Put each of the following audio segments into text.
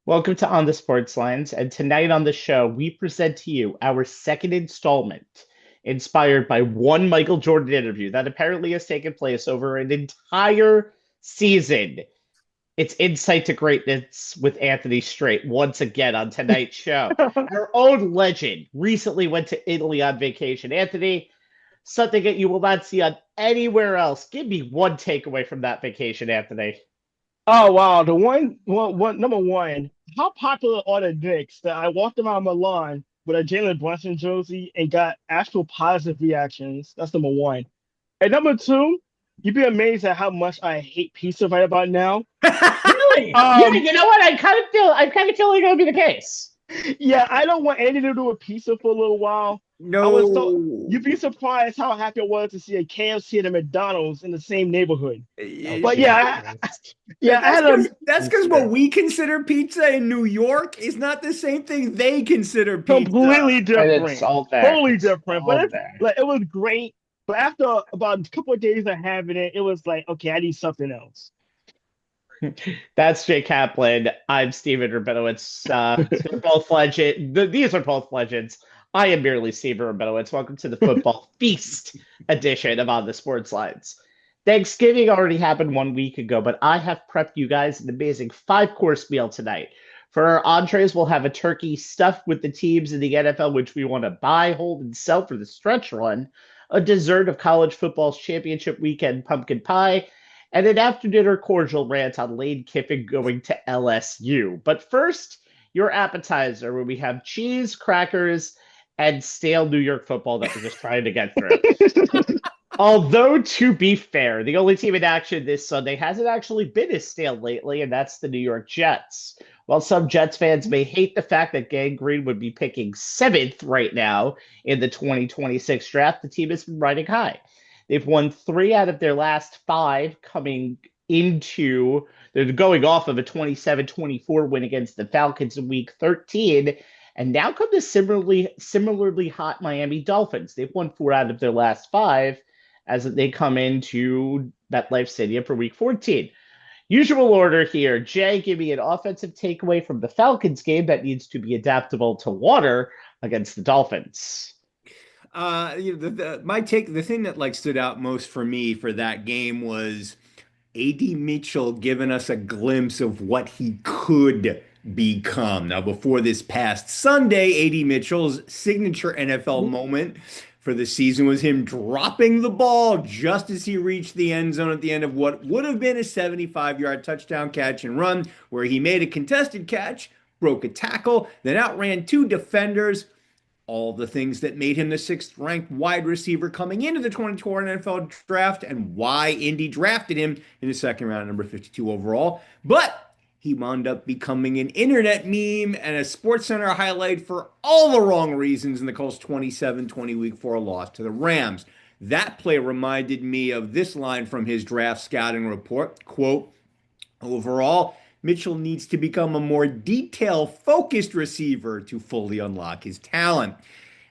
Welcome to On the Sports Lines. And tonight on the show, we present to you our second installment, inspired by one Michael Jordan interview that apparently has taken place over an entire season. It's Insight to Greatness with Anthony Strait once again on tonight's show. Our own legend recently went to Italy on vacation. Anthony, something that you will not see on anywhere else. Give me one takeaway from that vacation, Anthony. Oh wow, the one number one. How popular are the Knicks that I walked around Milan with a Jalen Brunson jersey and got actual positive reactions? That's number one. And number two, you'd be amazed at how much I hate pizza right about now. Really? Yeah, Um, you know what? I kind of feel like that would be the case. yeah, I don't want anything to do with pizza for a little while. I was so No. You'd be surprised how happy I was to see a KFC and a McDonald's in the same neighborhood. Oh, But yeah, I That's had a because what we consider pizza in New York is not the same thing they consider pizza. completely And it's different, all there. totally It's different. all But there. it was great. But after about a couple of days of having it, it was like, okay, I need something else. That's Jay Kaplan. I'm Steven Rabinowitz. They're both legend. These are both legends. I am merely Steven Rabinowitz. Welcome to the Football Feast edition of On the Sports Lines. Thanksgiving already happened 1 week ago, but I have prepped you guys an amazing five-course meal tonight. For our entrees, we'll have a turkey stuffed with the teams in the NFL, which we want to buy, hold, and sell for the stretch run, a dessert of college football's championship weekend pumpkin pie, and an after dinner cordial rant on Lane Kiffin going to LSU. But first, your appetizer, where we have cheese, crackers, and stale New York football that we're just trying to get through. Although, to be fair, the only team in action this Sunday hasn't actually been as stale lately, and that's the New York Jets. While some Jets fans may hate the fact that Gang Green would be picking seventh right now in the 2026 draft, the team has been riding high. They've won three out of their last five coming into, they're going off of a 27-24 win against the Falcons in week 13. And now come the similarly hot Miami Dolphins. They've won four out of their last five as they come into MetLife Stadium for week 14. Usual order here. Jay, give me an offensive takeaway from the Falcons game that needs to be adaptable to water against the Dolphins. The thing that like stood out most for me for that game was AD Mitchell giving us a glimpse of what he could become. Now, before this past Sunday, AD Mitchell's signature NFL moment for the season was him dropping the ball just as he reached the end zone at the end of what would have been a 75-yard touchdown catch and run, where he made a contested catch, broke a tackle, then outran two defenders. All the things that made him the sixth ranked wide receiver coming into the 2020 NFL draft and why Indy drafted him in the second round, number 52 overall. But he wound up becoming an internet meme and a Sports Center highlight for all the wrong reasons in the Colts 27-20 week 4 loss to the Rams. That play reminded me of this line from his draft scouting report, quote, overall, Mitchell needs to become a more detail-focused receiver to fully unlock his talent.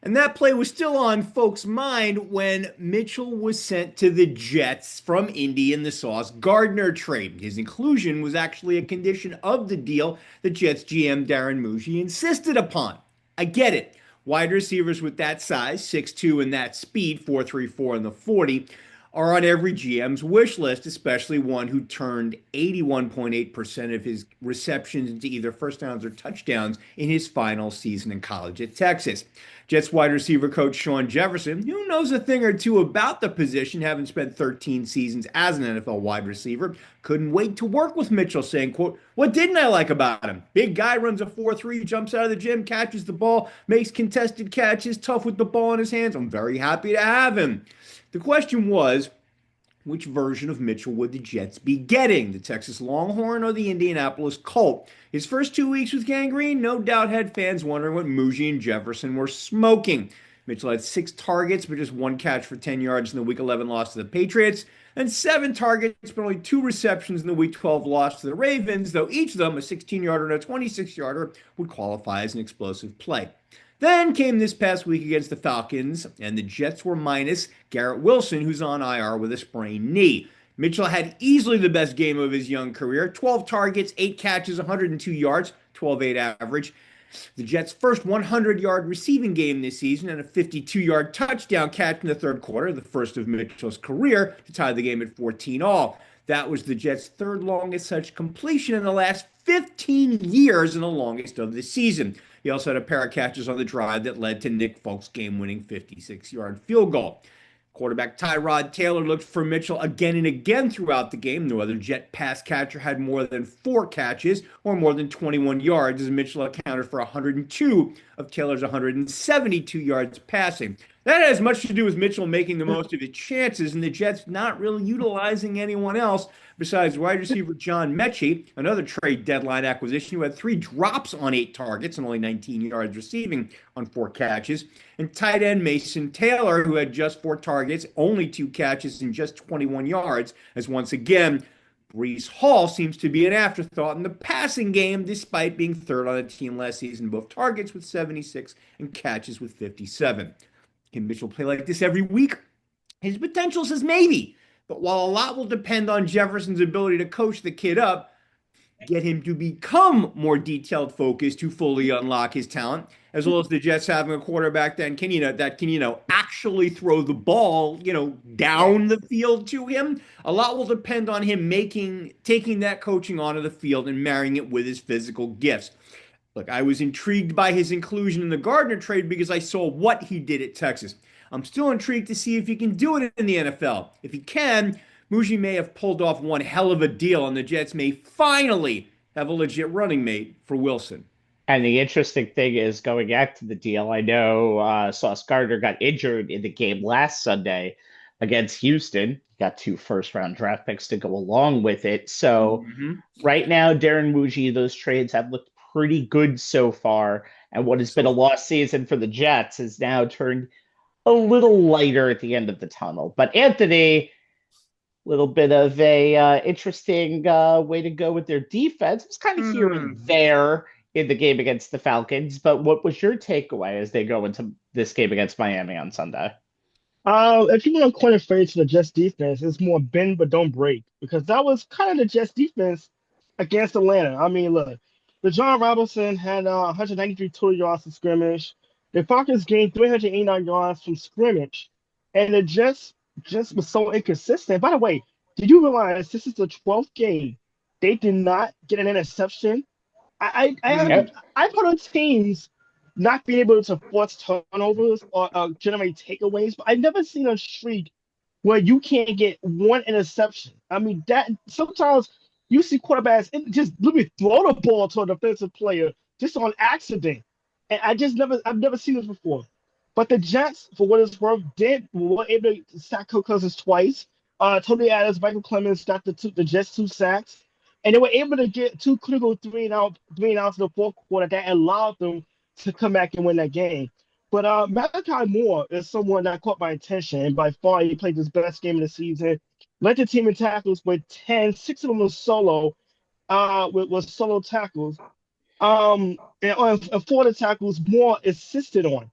And that play was still on folks' mind when Mitchell was sent to the Jets from Indy in the Sauce Gardner trade. His inclusion was actually a condition of the deal that Jets GM Darren Muji insisted upon. I get it. Wide receivers with that size, 6'2", and that speed, 4.34 in the 40, are on every GM's wish list, especially one who turned 81.8% of his receptions into either first downs or touchdowns in his final season in college at Texas. Jets wide receiver coach Sean Jefferson, who knows a thing or two about the position, having spent 13 seasons as an NFL wide receiver, couldn't wait to work with Mitchell, saying, quote, what didn't I like about him? Big guy, runs a 4.3, jumps out of the gym, catches the ball, makes contested catches, tough with the ball in his hands. I'm very happy to have him. The question was, which version of Mitchell would the Jets be getting? The Texas Longhorn or the Indianapolis Colt? His first 2 weeks with Gang Green no doubt had fans wondering what Muji and Jefferson were smoking. Mitchell had 6 targets, but just 1 catch for 10 yards in the Week 11 loss to the Patriots, and 7 targets, but only 2 receptions in the Week 12 loss to the Ravens, though each of them, a 16-yarder and a 26-yarder, would qualify as an explosive play. Then came this past week against the Falcons, and the Jets were minus Garrett Wilson, who's on IR with a sprained knee. Mitchell had easily the best game of his young career, 12 targets, 8 catches, 102 yards, 12.8 average. The Jets' first 100-yard receiving game this season and a 52-yard touchdown catch in the third quarter, the first of Mitchell's career, to tie the game at 14 all. That was the Jets' third longest such completion in the last 15 years and the longest of the season. He also had a pair of catches on the drive that led to Nick Folk's game-winning 56-yard field goal. Quarterback Tyrod Taylor looked for Mitchell again and again throughout the game. No other Jet pass catcher had more than 4 catches or more than 21 yards, as Mitchell accounted for 102 of Taylor's 172 yards passing. That had as much to do with Mitchell making the most of his chances and the Jets not really utilizing anyone else besides wide receiver John Mechie, another trade deadline acquisition who had 3 drops on 8 targets and only 19 yards receiving on 4 catches, and tight end Mason Taylor, who had just 4 targets, only 2 catches, and just 21 yards, as once again, Breece Hall seems to be an afterthought in the passing game, despite being third on the team last season, both targets with 76 and catches with 57. Can Mitchell play like this every week? His potential says maybe. But while a lot will depend on Jefferson's ability to coach the kid up, get him to become more detailed focused to fully unlock his talent, as well as the Jets having a quarterback that can actually throw the ball, down the field to him. A lot will depend on him taking that coaching onto the field and marrying it with his physical gifts. Look, I was intrigued by his inclusion in the Gardner trade because I saw what he did at Texas. I'm still intrigued to see if he can do it in the NFL. If he can, Muji may have pulled off one hell of a deal, and the Jets may finally have a legit running mate for Wilson. And the interesting thing is, going back to the deal, I know Sauce Gardner got injured in the game last Sunday against Houston. Got 2 first-round draft picks to go along with it. So right now, Darren Muji, those trades have looked pretty good so far. And what has been a lost season for the Jets has now turned a little lighter at the end of the tunnel. But Anthony, little bit of a interesting way to go with their defense. It was kind of here and there in the game against the Falcons. But what was your takeaway as they go into this game against Miami on Sunday? If you want to coin a phrase to the Jets defense, it's more bend but don't break, because that was kind of the Jets defense against Atlanta. I mean, look, John Robinson had 193 total yards from scrimmage. The Falcons gained 389 yards from scrimmage, and the Jets just was so inconsistent. By the way, did you realize this is the 12th game they did not get an interception? I put on teams not being able to force turnovers or generate takeaways, but I've never seen a streak where you can't get one interception. I mean, that sometimes you see quarterbacks just literally throw the ball to a defensive player just on accident. And I've never seen this before. But the Jets, for what it's worth, were able to sack Kirk Cousins twice. Tony Adams, Michael Clemens got the Jets 2 sacks. And they were able to get 2 critical three and outs in the fourth quarter that allowed them to come back and win that game. But Malachi Moore is someone that caught my attention. And by far, he played his best game of the season. Led the team in tackles with 10. 6 of them was solo, with solo tackles. And 4 of the tackles Moore assisted on.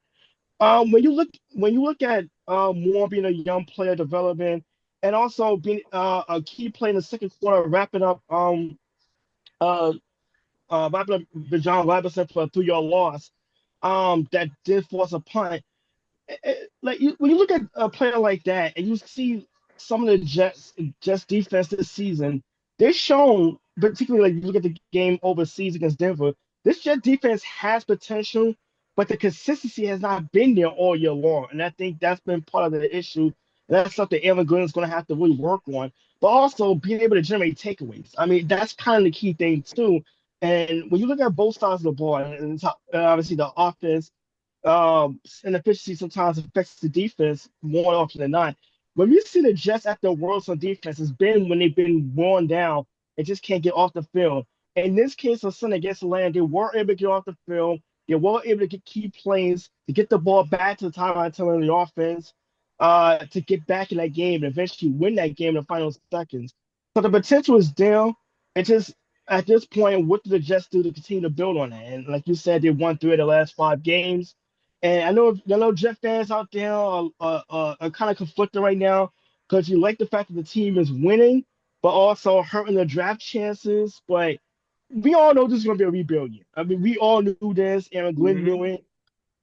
When you look at Moore being a young player developing, and also being a key player in the second quarter, wrapping up the John Robinson for a 3-yard loss, that did force a punt. When you look at a player like that, and you see some of the Jets defense this season, they've shown, particularly like you look at the game overseas against Denver, this Jet defense has potential, but the consistency has not been there all year long. And I think that's been part of the issue. And that's something Aaron Glenn's going to have to really work on. But also being able to generate takeaways. I mean, that's kind of the key thing, too. And when you look at both sides of the ball, and obviously the offense inefficiency sometimes affects the defense more often than not. When we see the Jets at their worst on defense, it's been when they've been worn down and just can't get off the field. In this case on Sunday against Atlanta, they were able to get off the field. They were able to get key plays to get the ball back to the timeline telling the offense to get back in that game and eventually win that game in the final seconds. So the potential is there. It's just at this point, what do the Jets do to continue to build on that? And like you said, they won 3 of the last 5 games. And I know Jet fans out there are kind of conflicted right now because you like the fact that the team is winning, but also hurting the draft chances. But we all know this is going to be a rebuild year. I mean, we all knew this. Aaron Glenn knew Mhm. it.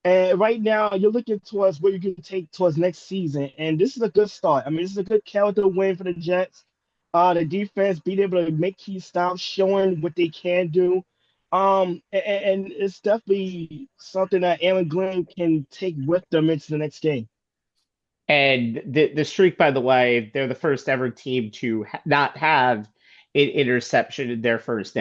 And right now, you're looking towards what you can take towards next season. And this is a good start. I mean, this is a good character win for the Jets. The defense being able to make key stops, showing what they can do. And it's definitely something that Aaron Glenn can take with them into the next game. And the streak, by the way, they're the first ever team to not have an interception in their first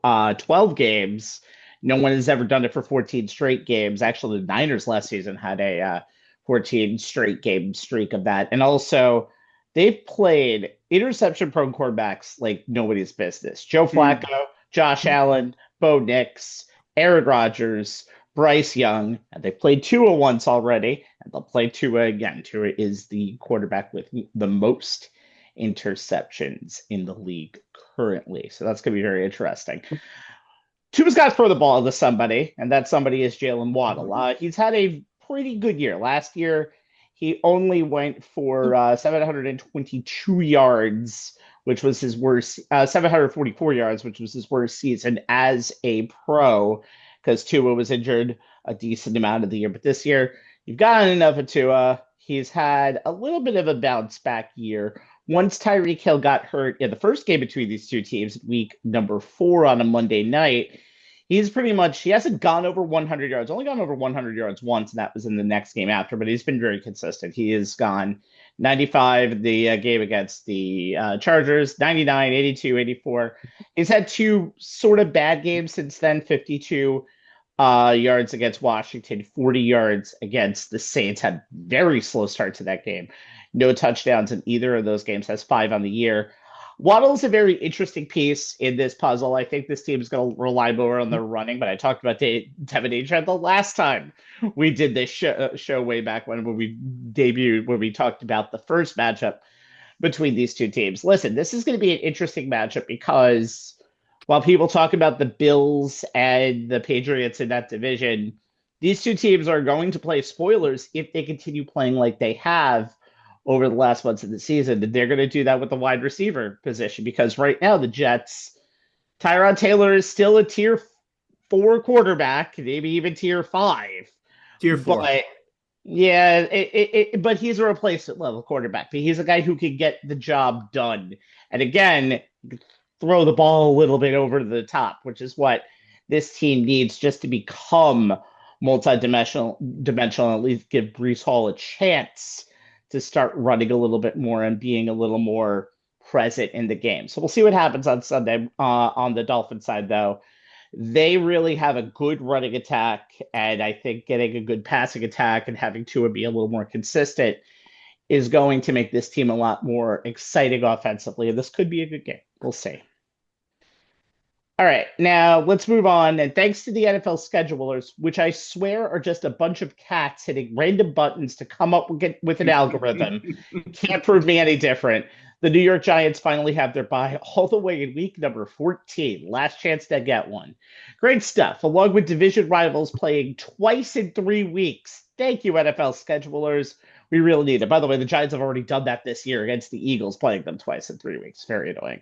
12 games. No one has ever done it for 14 straight games. Actually, the Niners last season had a 14 straight game streak of that. And also, they've played interception prone quarterbacks like nobody's business. Joe Flacco, Josh Allen, Bo Nix, Aaron Rodgers, Bryce Young, and they played Tua once already, and they'll play Tua again. Tua is the quarterback with the most interceptions in the league currently. So that's going to be very interesting. Tua's got to throw the ball to somebody, and that somebody is Jalen Waddle. He's had a pretty good year. Last year, he only went for 722 yards, which was his worst, 744 yards, which was his worst season as a pro, because Tua was injured a decent amount of the year. But this year, you've gotten enough of Tua. He's had a little bit of a bounce back year. Once Tyreek Hill got hurt in the first game between these two teams, week number 4 on a Monday night, he hasn't gone over 100 yards, only gone over 100 yards once, and that was in the next game after, but he's been very consistent. He has gone 95 the game against the Chargers, 99, 82, 84. He's had 2 sort of bad games since then, 52 yards against Washington, 40 yards against the Saints. Had very slow start to that game. No touchdowns in either of those games, has 5 on the year. Waddle's a very interesting piece in this puzzle. I think this team is going to rely more on their running, but I talked about Tevin Adrian the last time we did this show way back when we debuted, when we talked about the first matchup between these two teams. Listen, this is going to be an interesting matchup because while people talk about the Bills and the Patriots in that division, these two teams are going to play spoilers if they continue playing like they have over the last months of the season. They're going to do that with the wide receiver position because right now the Jets, Tyrod Taylor is still a tier 4 quarterback, maybe even tier 5. Tier 4. But yeah, but he's a replacement level quarterback. He's a guy who can get the job done. And again, throw the ball a little bit over the top, which is what this team needs just to become multi-dimensional, at least give Breece Hall a chance to start running a little bit more and being a little more present in the game. So we'll see what happens on Sunday. On the Dolphins side, though, they really have a good running attack, and I think getting a good passing attack and having Tua be a little more consistent is going to make this team a lot more exciting offensively. And this could be a good game. We'll see. All right, now let's move on. And thanks to the NFL schedulers, which I swear are just a bunch of cats hitting random buttons to come up with an algorithm, can't prove me any different. The New York Giants finally have their bye all the way in week number 14. Last chance to get one. Great stuff, along with division rivals playing twice in 3 weeks. Thank you, NFL schedulers. We really need it. By the way, the Giants have already done that this year against the Eagles, playing them twice in 3 weeks. Very annoying.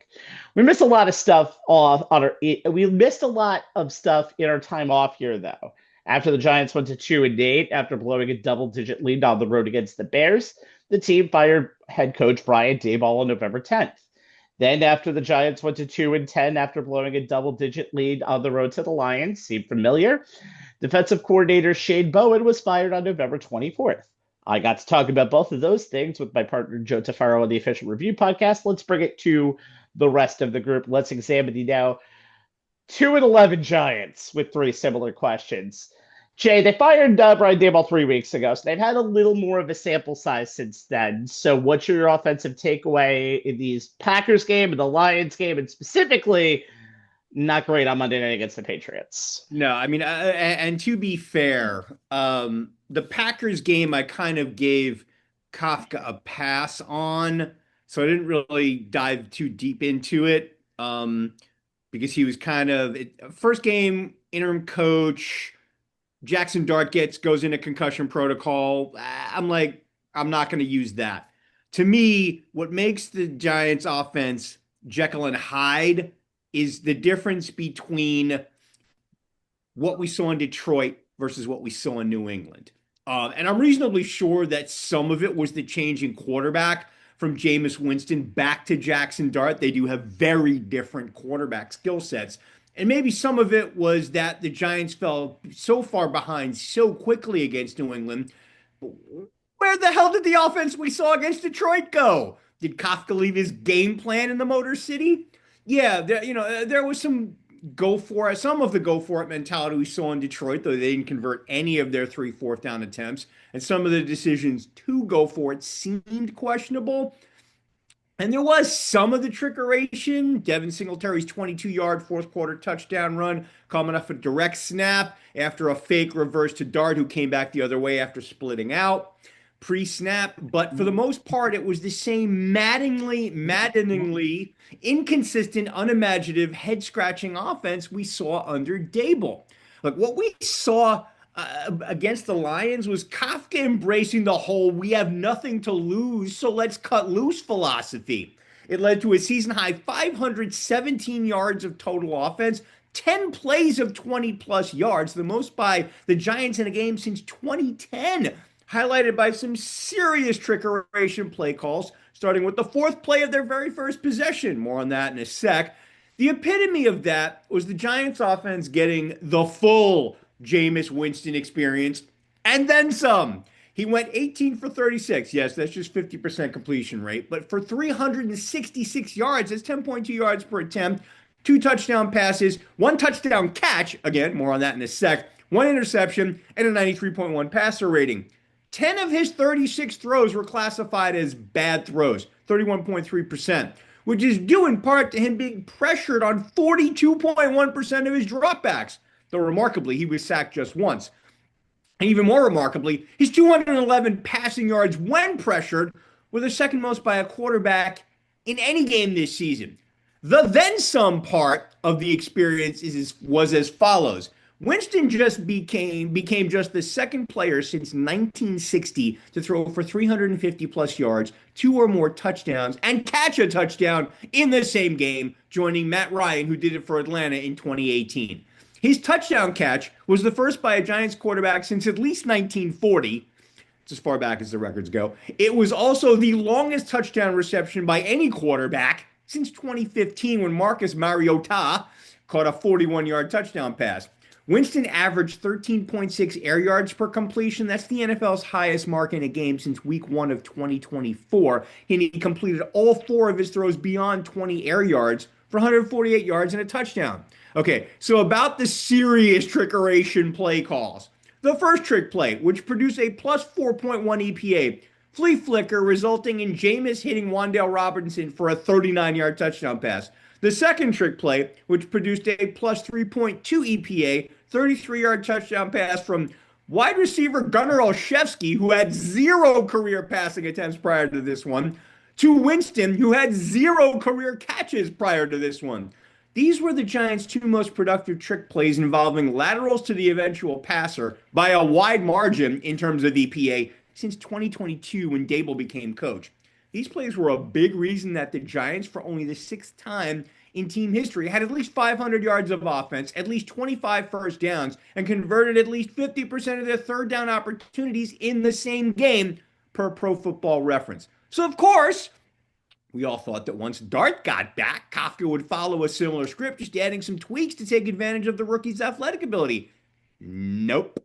We missed a lot of stuff we missed a lot of stuff in our time off here, though. After the Giants went to 2-8 after blowing a double-digit lead on the road against the Bears, the team fired head coach Brian Daboll on November 10th. Then, after the Giants went to 2-10 after blowing a double-digit lead on the road to the Lions, seemed familiar. Defensive coordinator Shane Bowen was fired on November 24th. I got to talk about both of those things with my partner Joe Tafaro on the Official Review podcast. Let's bring it to the rest of the group. Let's examine the now 2-11 Giants with 3 similar questions. Jay, they fired Brian Daboll 3 weeks ago, so they've had a little more of a sample size since then. So what's your offensive takeaway in these Packers game and the Lions game, and specifically not great on Monday night against the Patriots? No, I mean, and to be fair, the Packers game, I kind of gave Kafka a pass on, so I didn't really dive too deep into it because he was kind of first game, interim coach. Jackson Dart goes into concussion protocol. I'm like, I'm not going to use that. To me, what makes the Giants offense Jekyll and Hyde is the difference between what we saw in Detroit versus what we saw in New England. And I'm reasonably sure that some of it was the change in quarterback from Jameis Winston back to Jackson Dart. They do have very different quarterback skill sets. And maybe some of it was that the Giants fell so far behind so quickly against New England. Where the hell did the offense we saw against Detroit go? Did Kafka leave his game plan in the Motor City? Yeah, there was some some of the go for it mentality we saw in Detroit, though they didn't convert any of their 3 fourth down attempts. And some of the decisions to go for it seemed questionable. And there was some of the trickeration. Devin Singletary's 22-yard fourth quarter touchdown run coming off a direct snap after a fake reverse to Dart, who came back the other way after splitting out pre-snap. But for the most part, it was the same maddeningly inconsistent, unimaginative, head-scratching offense we saw under Dable. Like, what we saw against the Lions was Kafka embracing the whole "we have nothing to lose, so let's cut loose" philosophy. It led to a season-high 517 yards of total offense, 10 plays of 20-plus yards, the most by the Giants in a game since 2010, highlighted by some serious trickeration play calls, starting with the 4th play of their very first possession. More on that in a sec. The epitome of that was the Giants offense getting the full Jameis Winston experience and then some. He went 18 for 36. Yes, that's just 50% completion rate, but for 366 yards, that's 10.2 yards per attempt, 2 touchdown passes, 1 touchdown catch, again, more on that in a sec, 1 interception, and a 93.1 passer rating. 10 of his 36 throws were classified as bad throws, 31.3%, which is due in part to him being pressured on 42.1% of his dropbacks. Though remarkably, he was sacked just once. And even more remarkably, his 211 passing yards when pressured were the second most by a quarterback in any game this season. The then some part of the experience was as follows. Winston just became just the second player since 1960 to throw for 350 plus yards, 2 or more touchdowns, and catch a touchdown in the same game, joining Matt Ryan, who did it for Atlanta in 2018. His touchdown catch was the first by a Giants quarterback since at least 1940. It's as far back as the records go. It was also the longest touchdown reception by any quarterback since 2015, when Marcus Mariota caught a 41-yard touchdown pass. Winston averaged 13.6 air yards per completion. That's the NFL's highest mark in a game since week 1 of 2024. And he completed all 4 of his throws beyond 20 air yards for 148 yards and a touchdown. Okay, so about the serious trickeration play calls. The first trick play, which produced a plus 4.1 EPA, flea flicker, resulting in Jameis hitting Wan'Dale Robinson for a 39-yard touchdown pass. The second trick play, which produced a plus 3.2 EPA, 33-yard touchdown pass from wide receiver Gunnar Olszewski, who had 0 career passing attempts prior to this one, to Winston, who had 0 career catches prior to this one. These were the Giants' 2 most productive trick plays involving laterals to the eventual passer by a wide margin in terms of EPA since 2022 when Dable became coach. These plays were a big reason that the Giants, for only the 6th time in team history, had at least 500 yards of offense, at least 25 first downs, and converted at least 50% of their third down opportunities in the same game, per Pro Football Reference. So, of course, we all thought that once Dart got back, Kafka would follow a similar script, just adding some tweaks to take advantage of the rookie's athletic ability. Nope.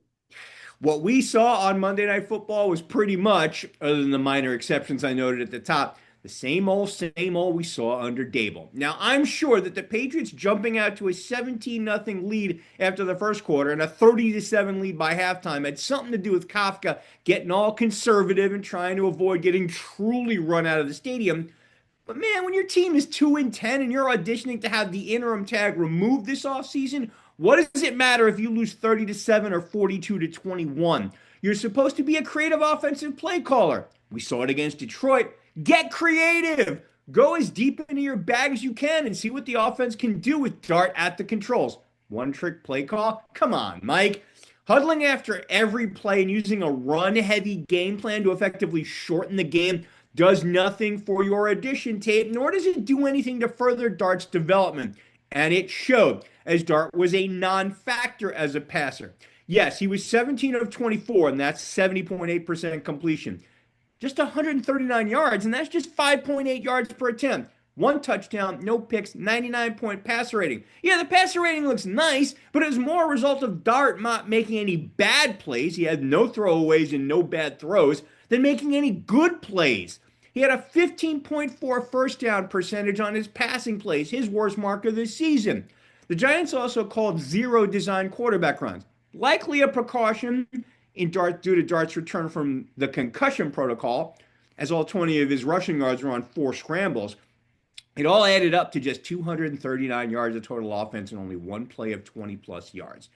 What we saw on Monday Night Football was pretty much, other than the minor exceptions I noted at the top, the same old we saw under Dable. Now, I'm sure that the Patriots jumping out to a 17-0 lead after the first quarter and a 30-7 lead by halftime had something to do with Kafka getting all conservative and trying to avoid getting truly run out of the stadium. But man, when your team is 2-10 and you're auditioning to have the interim tag removed this offseason, what does it matter if you lose 30-7 or 42-21? You're supposed to be a creative offensive play caller. We saw it against Detroit. Get creative. Go as deep into your bag as you can and see what the offense can do with Dart at the controls. One trick play call? Come on, Mike. Huddling after every play and using a run-heavy game plan to effectively shorten the game, does nothing for your addition tape, nor does it do anything to further Dart's development. And it showed, as Dart was a non-factor as a passer. Yes, he was 17 of 24, and that's 70.8% completion. Just 139 yards, and that's just 5.8 yards per attempt. One touchdown, no picks, 99-point passer rating. Yeah, the passer rating looks nice, but it was more a result of Dart not making any bad plays. He had no throwaways and no bad throws than making any good plays. He had a 15.4 first down percentage on his passing plays, his worst mark of the season. The Giants also called 0 design quarterback runs. Likely a precaution in Dart due to Dart's return from the concussion protocol, as all 20 of his rushing yards were on 4 scrambles. It all added up to just 239 yards of total offense and only one play of 20-plus yards.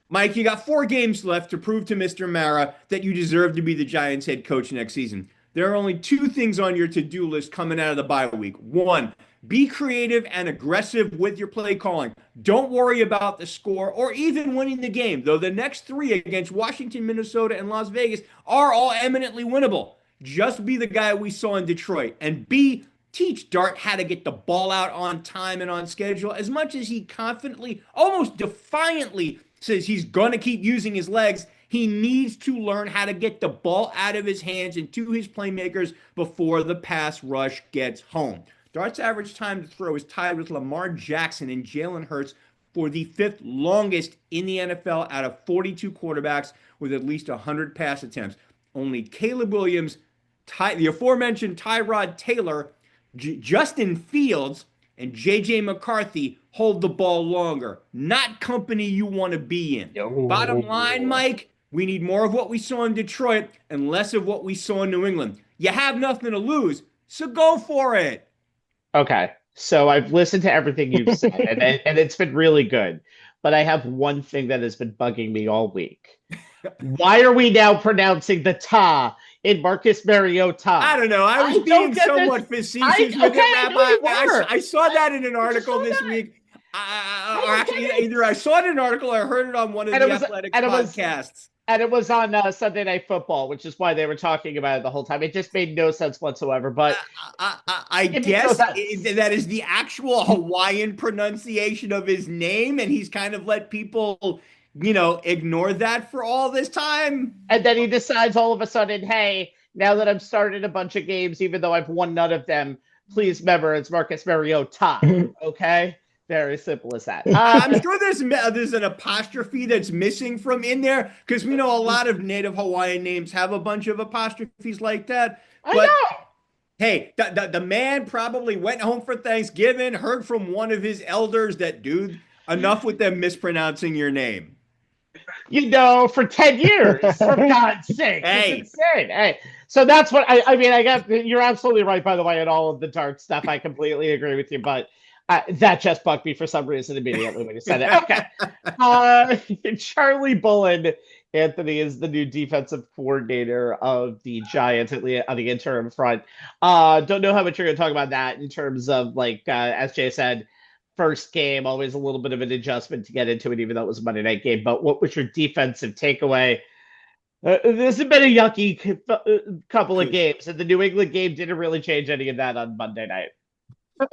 Mike, you got 4 games left to prove to Mr. Mara that you deserve to be the Giants head coach next season. There are only 2 things on your to-do list coming out of the bye week. 1, be creative and aggressive with your play calling. Don't worry about the score or even winning the game, though the next 3 against Washington, Minnesota, and Las Vegas are all eminently winnable. Just be the guy we saw in Detroit. And B, teach Dart how to get the ball out on time and on schedule. As much as he confidently, almost defiantly says he's going to keep using his legs, he needs to learn how to get the ball out of his hands and to his playmakers before the pass rush gets home. Dart's average time to throw is tied with Lamar Jackson and Jalen Hurts for the 5th longest in the NFL out of 42 quarterbacks with at least 100 pass attempts. Only Caleb Williams, the aforementioned Tyrod Taylor, Justin Fields, and J.J. McCarthy hold the ball longer. Not company you want to be in. Bottom line, Mike, we need more of what we saw in Detroit and less of what we saw in New England. You have nothing to lose, so go for it. Okay, so I've listened to everything you've said, and it's been really good. But I have one thing that has been bugging me all week. Why are we now pronouncing the ta in Marcus Mariota? I don't know. I was being somewhat facetious with it, Rabbi. I saw that in an article this week. Either I saw it in an article or I heard it on one of the Athletics podcasts. And it was on Sunday Night Football, which is why they were talking about it the whole time. It just made no sense whatsoever. But I guess that is the actual Hawaiian pronunciation of his name, and he's kind of let people, ignore that for all this time. And then he decides all of a sudden, hey, now that I've started a bunch of games, even though I've won none of them, please remember it's Marcus Mariota. Okay? Very simple as that. I'm sure there's an apostrophe that's missing from in there because we know a lot of native Hawaiian names have a bunch of apostrophes like that. But, I know. Hey, the man probably went home for Thanksgiving, heard from one of his elders that, dude, enough with them mispronouncing your name. For 10 years, for God's sake. Hey. It's insane. Hey. So that's what I mean. You're absolutely right, by the way, in all of the Dart stuff. I completely agree with you, but that just bugged me for some reason immediately when you said it. Okay. Charlie Bullen, Anthony, is the new defensive coordinator of the Giants on the interim front. Don't know how much you're going to talk about that in terms of, as Jay said, first game, always a little bit of an adjustment to get into it, even though it was a Monday night game. But what was your defensive takeaway? This has been a yucky couple of games, and the New England game didn't really change any of that on Monday night.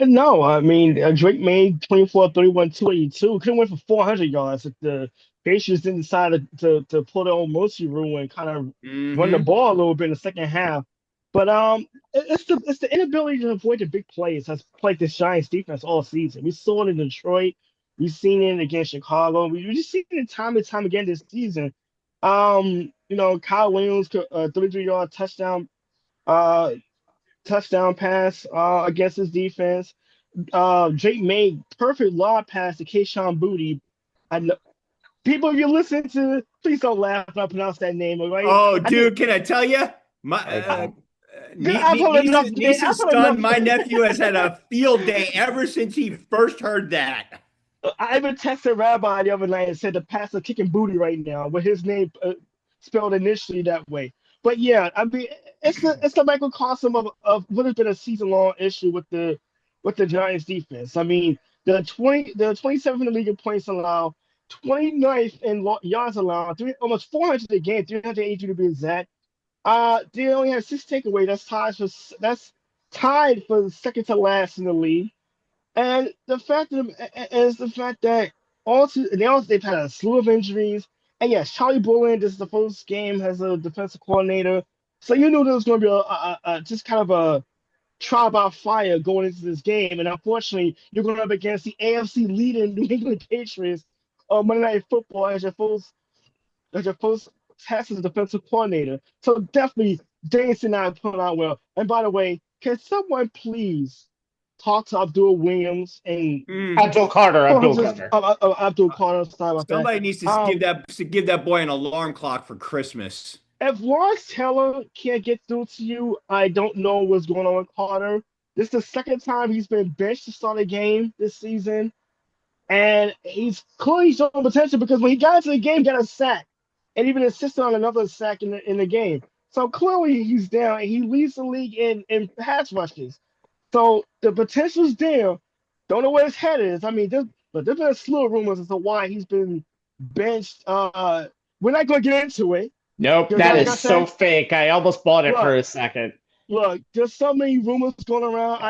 No, I mean, Drake made 24, 31, 282. Couldn't win for 400 yards if the Patriots didn't decide to pull their own mercy rule and kind of run the ball a little bit in the second half. But it's the inability to avoid the big plays has plagued this Giants defense all season. We saw it in Detroit. We've seen it against Chicago. We just seen it time and time again this season. Kyle Williams, 33-yard touchdown pass against his defense. Drake made perfect lob pass to Kayshon Boutte. I know people, if you listen to, please don't laugh when I pronounce that name. Right? Oh, dude, can I tell you? My niece's son, my nephew, has had a field day ever since he first heard that. I even texted Rabbi the other night and said the passer kicking booty right now with his name spelled initially that way. But yeah, I mean, it's the microcosm of what has been a season-long issue with the Giants defense. I mean, the 27th in the league in points allowed, 29th in yards allowed, almost 400 a game, 382 to be exact. They only have 6 takeaways. That's tied for the second to last in the league. And the fact of is the fact that they've had a slew of injuries. And yes, Charlie Bullen, this is the first game as a defensive coordinator. So you knew there was going to be just kind of a trial by fire going into this game. And unfortunately, you're going up against the AFC leading New England Patriots on Monday Night Football as your first test as a defensive coordinator. So definitely, James did not put out well. And by the way, can someone please talk to Abdul Williams and Mm. Abdul Carter. Sorry about that. Somebody needs to give that boy an alarm clock for Christmas. If Lawrence Taylor can't get through to you, I don't know what's going on with Carter. This is the second time he's been benched to start a game this season. And he's clearly showing potential because when he got into the game, he got a sack and even assisted on another sack in the game. So clearly he's down and he leads the league in pass rushes. So the potential's there. Don't know where his head is. I mean, there's been a slew of rumors as to why he's been benched. We're not going to get into it. Nope, that is so fake. I almost bought it for a second. Look, there's so many rumors going around.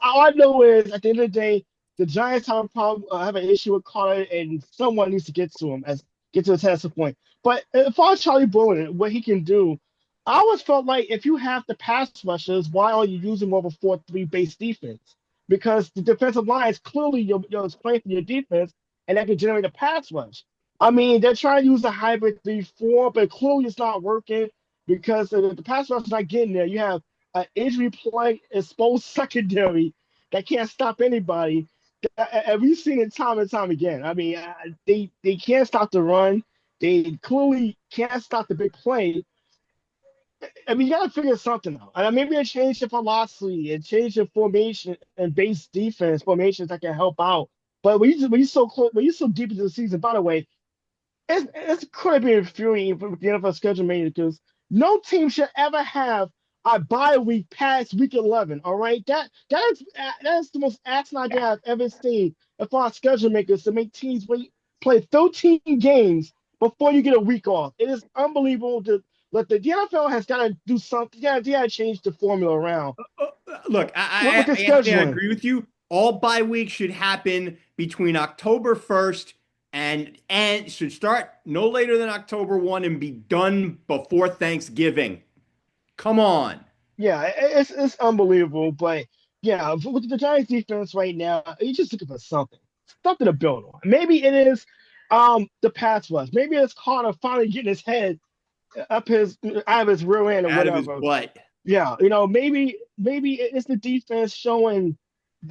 All I know is at the end of the day, the Giants have a problem, have an issue with Carter, and someone needs to get to him, get to the test point. But as far as Charlie Bullen, what he can do, I always felt like if you have the pass rushers, why are you using more of a 4-3 base defense? Because the defensive line is clearly your strength in your defense, and that can generate a pass rush. I mean, they're trying to use a hybrid 3-4, but clearly it's not working because the pass rush is not getting there. You have an injury play exposed secondary that can't stop anybody. And we've seen it time and time again. I mean, they can't stop the run. They clearly can't stop the big play. I mean, you got to figure something out. And maybe a change of philosophy and change of formation and base defense formations that can help out. But when you're so close, when you're so deep into the season, by the way, it's going to be infuriating for the NFL schedule mania because no team should ever have a bye week past week 11. All right, that's the most asinine idea I've ever seen as far as schedule makers to make teams play 13 games before you get a week off. It is unbelievable but the NFL has got to do something. Yeah, they got to change the formula around. Look, I agree with you. All bye weeks should happen between October 1st and should start no later than October 1 and be done before Thanksgiving. Come on. Yeah, it's unbelievable. But yeah, with the Giants defense right now, you're just looking for something to build on. Maybe it is the pass rush. Maybe it's Carter finally getting his head out of his rear end or out whatever. Of his butt. Yeah, maybe it's the defense showing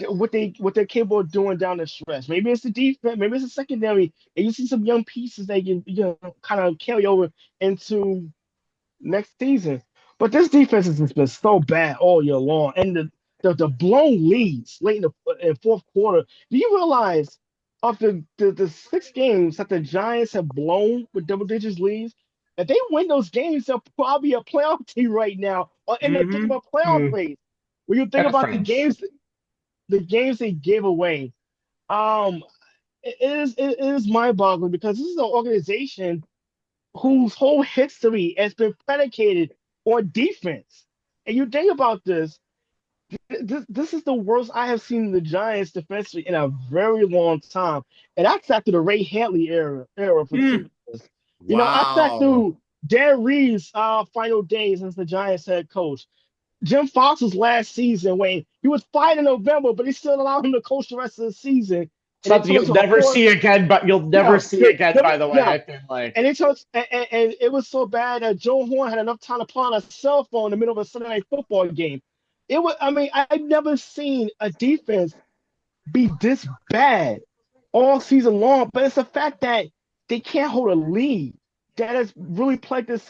what they're capable of doing down the stretch. Maybe it's the defense, maybe it's the secondary, and you see some young pieces they can kind of carry over into next season. But this defense has been so bad all year long, and the blown leads late in the fourth quarter. Do you realize of the 6 games that the Giants have blown with double digits leads? If they win those games, they're probably a playoff team right now, or in the think about playoff race. When you think about the games they gave away, it is mind-boggling because this is an organization whose whole history has been predicated on defense. And you think about this is the worst I have seen the Giants defensively in a very long time, and that's after the Ray Handley era for 2 years. I sat through Dan Reeves' final days as the Giants head coach. Jim Fox's last season when he was fired in November, but he still allowed him to coach the rest of the season. Something you'll never see again, but you'll never see again, by the way. Yeah. I feel like. And it was so bad that Joe Horn had enough time to pull out a cell phone in the middle of a Sunday night football game. I've never seen a defense be this bad all season long, but it's the fact that they can't hold a lead that has really plagued this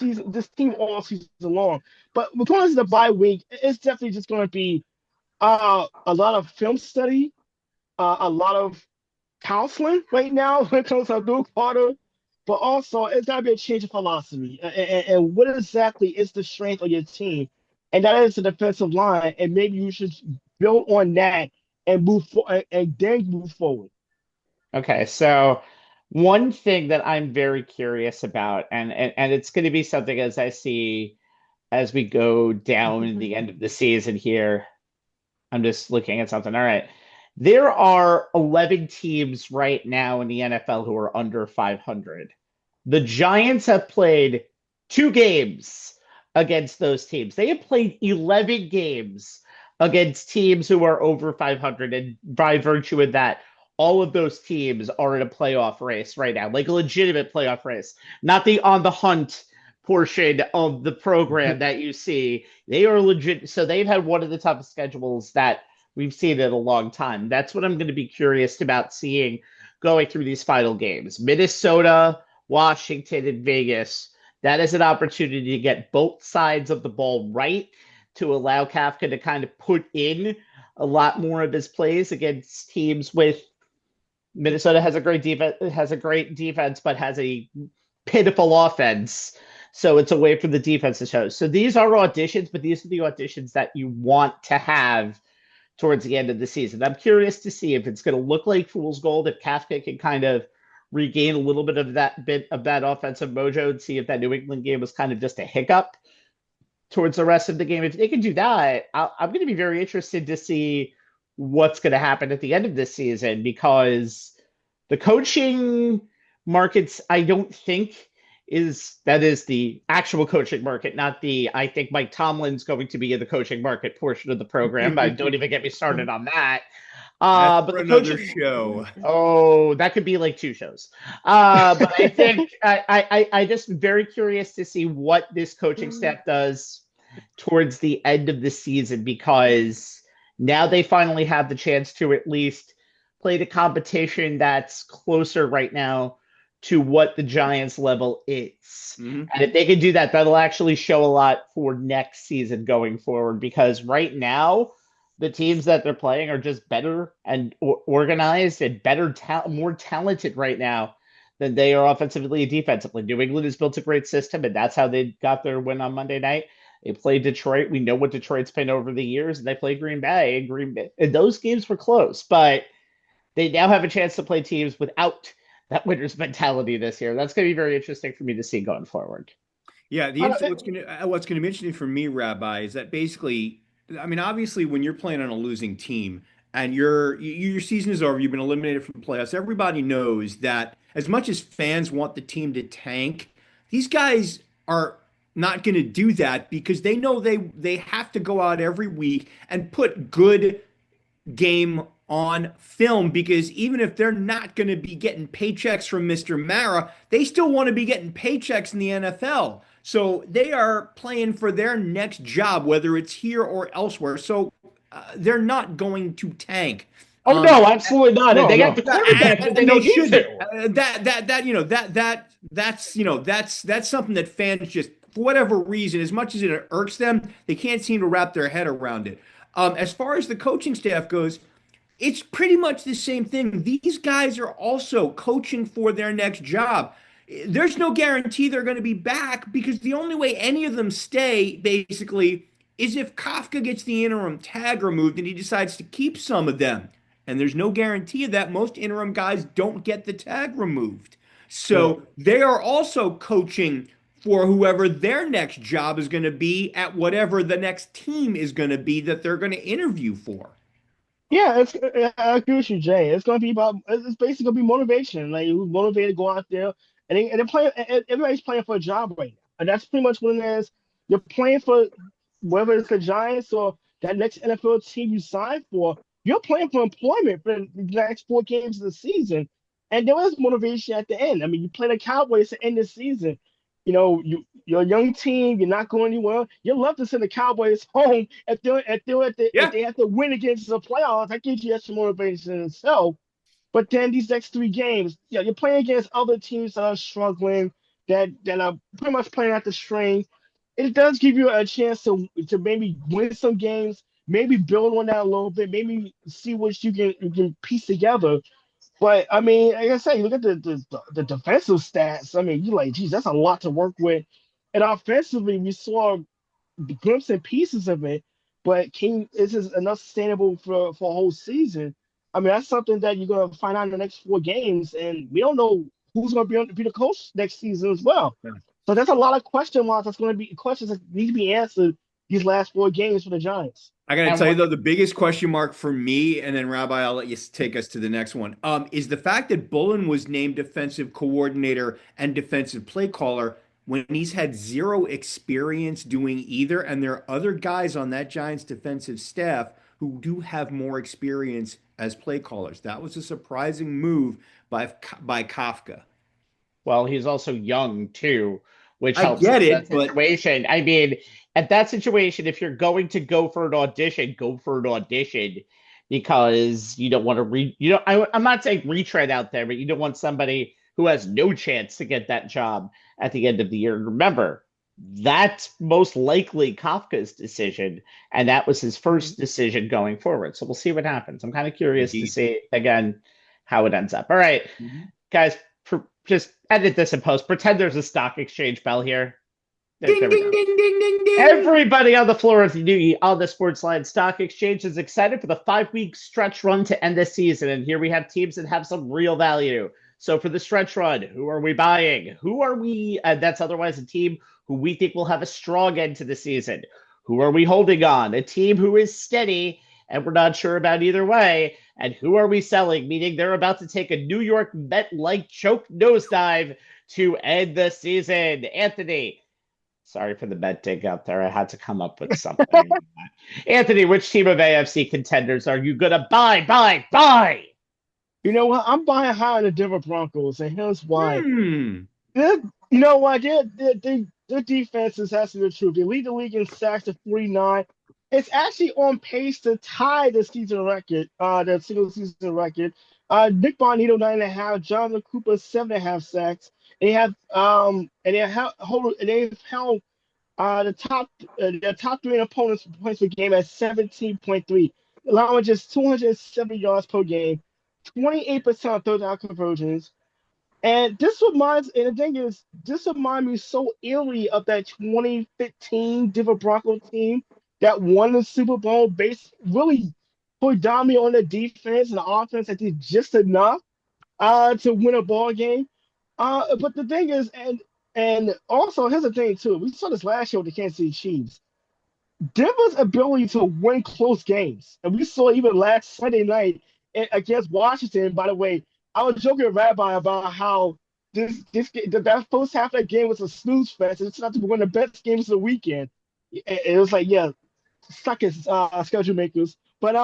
team all season long. But when going into the bye week, it's definitely just going to be a lot of film study, a lot of counseling right now when it comes to Abdul Carter, but also it's got to be a change of philosophy. And what exactly is the strength of your team? And that is the defensive line. And maybe you should build on that and then move forward. Okay, so one thing that I'm very curious about, and it's going to be something as I see as we go down the end of the season here. I'm just looking at something. All right. There are 11 teams right now in the NFL who are under 500. The Giants have played 2 games against those teams. They have played 11 games against teams who are over 500. And by virtue of that, all of those teams are in a playoff race right now, like a legitimate playoff race, not the on the hunt portion of the program that you see. They are legit. So they've had one of the toughest schedules that we've seen in a long time. That's what I'm going to be curious about seeing going through these final games. Minnesota, Washington, and Vegas. That is an opportunity to get both sides of the ball right, to allow Kafka to kind of put in a lot more of his plays against teams with Minnesota has a great defense, but has a pitiful offense. So it's a way for the defense to show. So these are auditions, but these are the auditions that you want to have towards the end of the season. I'm curious to see if it's going to look like fool's gold, if Kafka can kind of regain a little bit of that offensive mojo, and see if that New England game was kind of just a hiccup towards the rest of the game. If they can do that, I'm going to be very interested to see what's going to happen at the end of this season, because the coaching markets, I don't think is the actual coaching market, not the I think Mike Tomlin's going to be in the coaching market portion of the program. I don't even get me started on that. But the another coaching show. Oh, that could be like 2 shows. But I think I just very curious to see what this coaching staff does towards the end of the season, because now they finally have the chance to at least play the competition that's closer right now to what the Giants level is. Mm-hmm. And if they can do that, that'll actually show a lot for next season going forward, because right now the teams that they're playing are just better and organized and better, more talented right now than they are offensively and defensively. New England has built a great system, and that's how they got their win on Monday night. They played Detroit. We know what Detroit's been over the years, and they played Green Bay. And those games were close, but they now have a chance to play teams without that winner's mentality this year. That's going to be very interesting for me to see going forward. Yeah, what's going to be interesting for me, Rabbi, is that basically, I mean, obviously, when you're playing on a losing team and your season is over, you've been eliminated from the playoffs, everybody knows that as much as fans want the team to tank, these guys are not going to do that, because they know they have to go out every week and put good game on film, because even if they're not going to be getting paychecks from Mr. Mara, they still want to be getting paychecks in the NFL. So they are playing for their next job, whether it's here or elsewhere. So they're not going to tank. Oh no, absolutely not. No, they got the quarterback, and they don't need to. That's something that fans just, for whatever reason, as much as it irks them, they can't seem to wrap their head around it. As far as the coaching staff goes, it's pretty much the same thing. These guys are also coaching for their next job. There's no guarantee they're going to be back, because the only way any of them stay, basically, is if Kafka gets the interim tag removed and he decides to keep some of them. And there's no guarantee of that. Most interim guys don't get the tag removed. So they are also coaching for whoever their next job is going to be at whatever the next team is going to be that they're going to interview for. Yeah, I agree with you, Jay. It's basically gonna be motivation. Like, who's motivated to go out there, and they're playing. Everybody's playing for a job right now, and that's pretty much what it is. You're playing for, whether it's the Giants or that next NFL team you sign for. You're playing for employment for the next 4 games of the season, and there is motivation at the end. I mean, you play the Cowboys to end the season. You know, you're a young team. You're not going anywhere. You love to send the Cowboys home if they have to win against the playoffs. That gives you extra motivation in itself. But then these next 3 games, you're playing against other teams that are struggling, that are pretty much playing at the string. It does give you a chance to maybe win some games, maybe build on that a little bit, maybe see what you can piece together. But I mean, like I said, you look at the defensive stats. I mean, you're like, geez, that's a lot to work with. And offensively, we saw glimpses and pieces of it. But is this enough sustainable for a whole season? I mean, that's something that you're gonna find out in the next 4 games, and we don't know who's gonna be the coach next season as well. Yeah. So there's a lot of question marks that's going to be questions that need to be answered these last 4 games for the Giants. I got to And tell you what though, the biggest question mark for me, and then Rabbi, I'll let you take us to the next one, is the fact that Bullen was named defensive coordinator and defensive play caller when he's had zero experience doing either, and there are other guys on that Giants defensive staff who do have more experience as play callers. That was a surprising move by Kafka. Well, he's also young too, which I helps get in that it, but situation. I mean, at that situation, if you're going to go for an audition, go for an audition because you don't want to I'm not saying retread out there, but you don't want somebody who has no chance to get that job at the end of the year. And remember, that's most likely Kafka's decision, and that was his first decision going forward. So we'll see what happens. I'm kind of curious to indeed. see again how it ends up. All right, guys, just edit this in post. Pretend there's a stock exchange bell here. Ding, There we ding, go. ding, ding, ding, ding. Everybody on the floor of the new on the Sportsline Stock Exchange is excited for the 5-week stretch run to end the season. And here we have teams that have some real value. So for the stretch run, who are we buying? Who are we? That's otherwise a team who we think will have a strong end to the season. Who are we holding on? A team who is steady and we're not sure about either way. And who are we selling? Meaning they're about to take a New York Met-like choke nosedive to end the season. Anthony, sorry for the Met dig out there. I had to come up with something. Anthony, which team of AFC contenders are you going to buy? You know what? I'm buying high on the Denver Broncos, and here's why. Hmm. You know what? Their defense is actually the truth. They lead the league in sacks at 49. It's actually on pace to tie the season record, the single season record. Nick Bonito 9.5, Jonathan Cooper 7.5 sacks. They've held the top three opponents points per game at 17.3, allowing just 270 yards per game, 28% of third down conversions. And the thing is, this reminds me so eerily of that 2015 Denver Broncos team that won the Super Bowl based really put dominant on the defense and the offense that did just enough to win a ball game. But the thing is, and also here's the thing too, we saw this last year with the Kansas City Chiefs. Denver's ability to win close games, and we saw even last Sunday night against Washington. By the way, I was joking with Rabbi about how that first half of that game was a snooze fest. It's not to be one of the best games of the weekend. It was like, yeah, suck it, schedule makers. But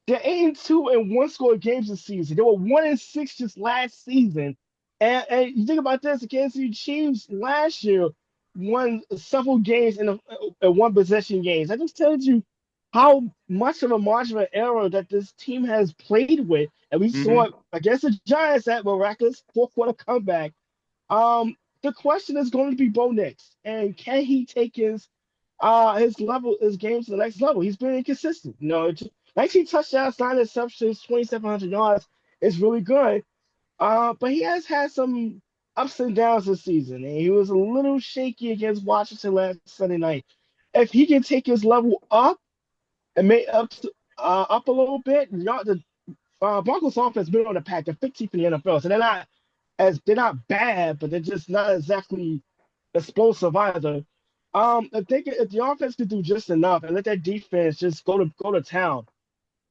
they're 8-2 in one-score games this season. They were 1-6 just last season. And you think about this, the Kansas City Chiefs last year won several games in one possession games. That just tells you how much of a margin of error that this team has played with. And we saw it against the Giants that miraculous fourth quarter comeback. The question is going to be Bo Nix, and can he take his games to the next level? He's been inconsistent. 19 touchdowns, 9 interceptions, 2,700 yards is really good. But he has had some ups and downs this season, and he was a little shaky against Washington last Sunday night. If he can take his level up and make up a little bit, the Broncos offense has been on the pack. They're 15th in the NFL, so they're not bad, but they're just not exactly explosive either. I think if the offense could do just enough and let that defense just go to town,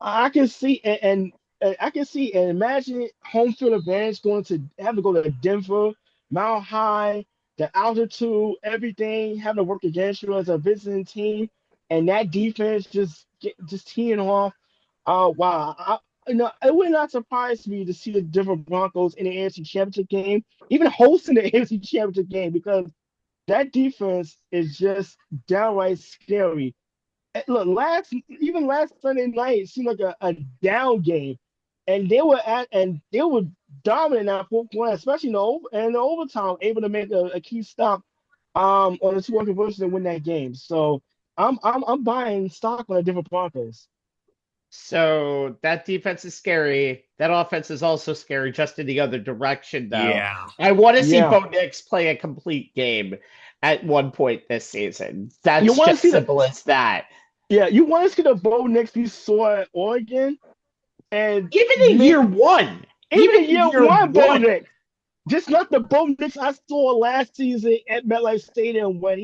I can see and imagine home field advantage going to have to go to Denver, Mile High, the altitude, everything having to work against you as a visiting team, and that defense just teeing off. Wow, it would not surprise me to see the Denver Broncos in the AFC Championship game, even hosting the AFC Championship game, because that defense is just downright scary. Look, last Sunday night it seemed like a down game, and they were dominant that fourth quarter, especially in the overtime, able to make a key stop on the two-point conversion and win that game. So I'm buying stock on the Denver Broncos. So that defense is scary. That offense is also scary, just in the other direction, though. Yeah. I want to see Bo Nix play a complete game at one point this season. That's just simple as that. Yeah, you want to see the Bo Nix we saw at Oregon, and even in year one, Bo Nix. Just not the Bo Nix I saw last season at MetLife Stadium when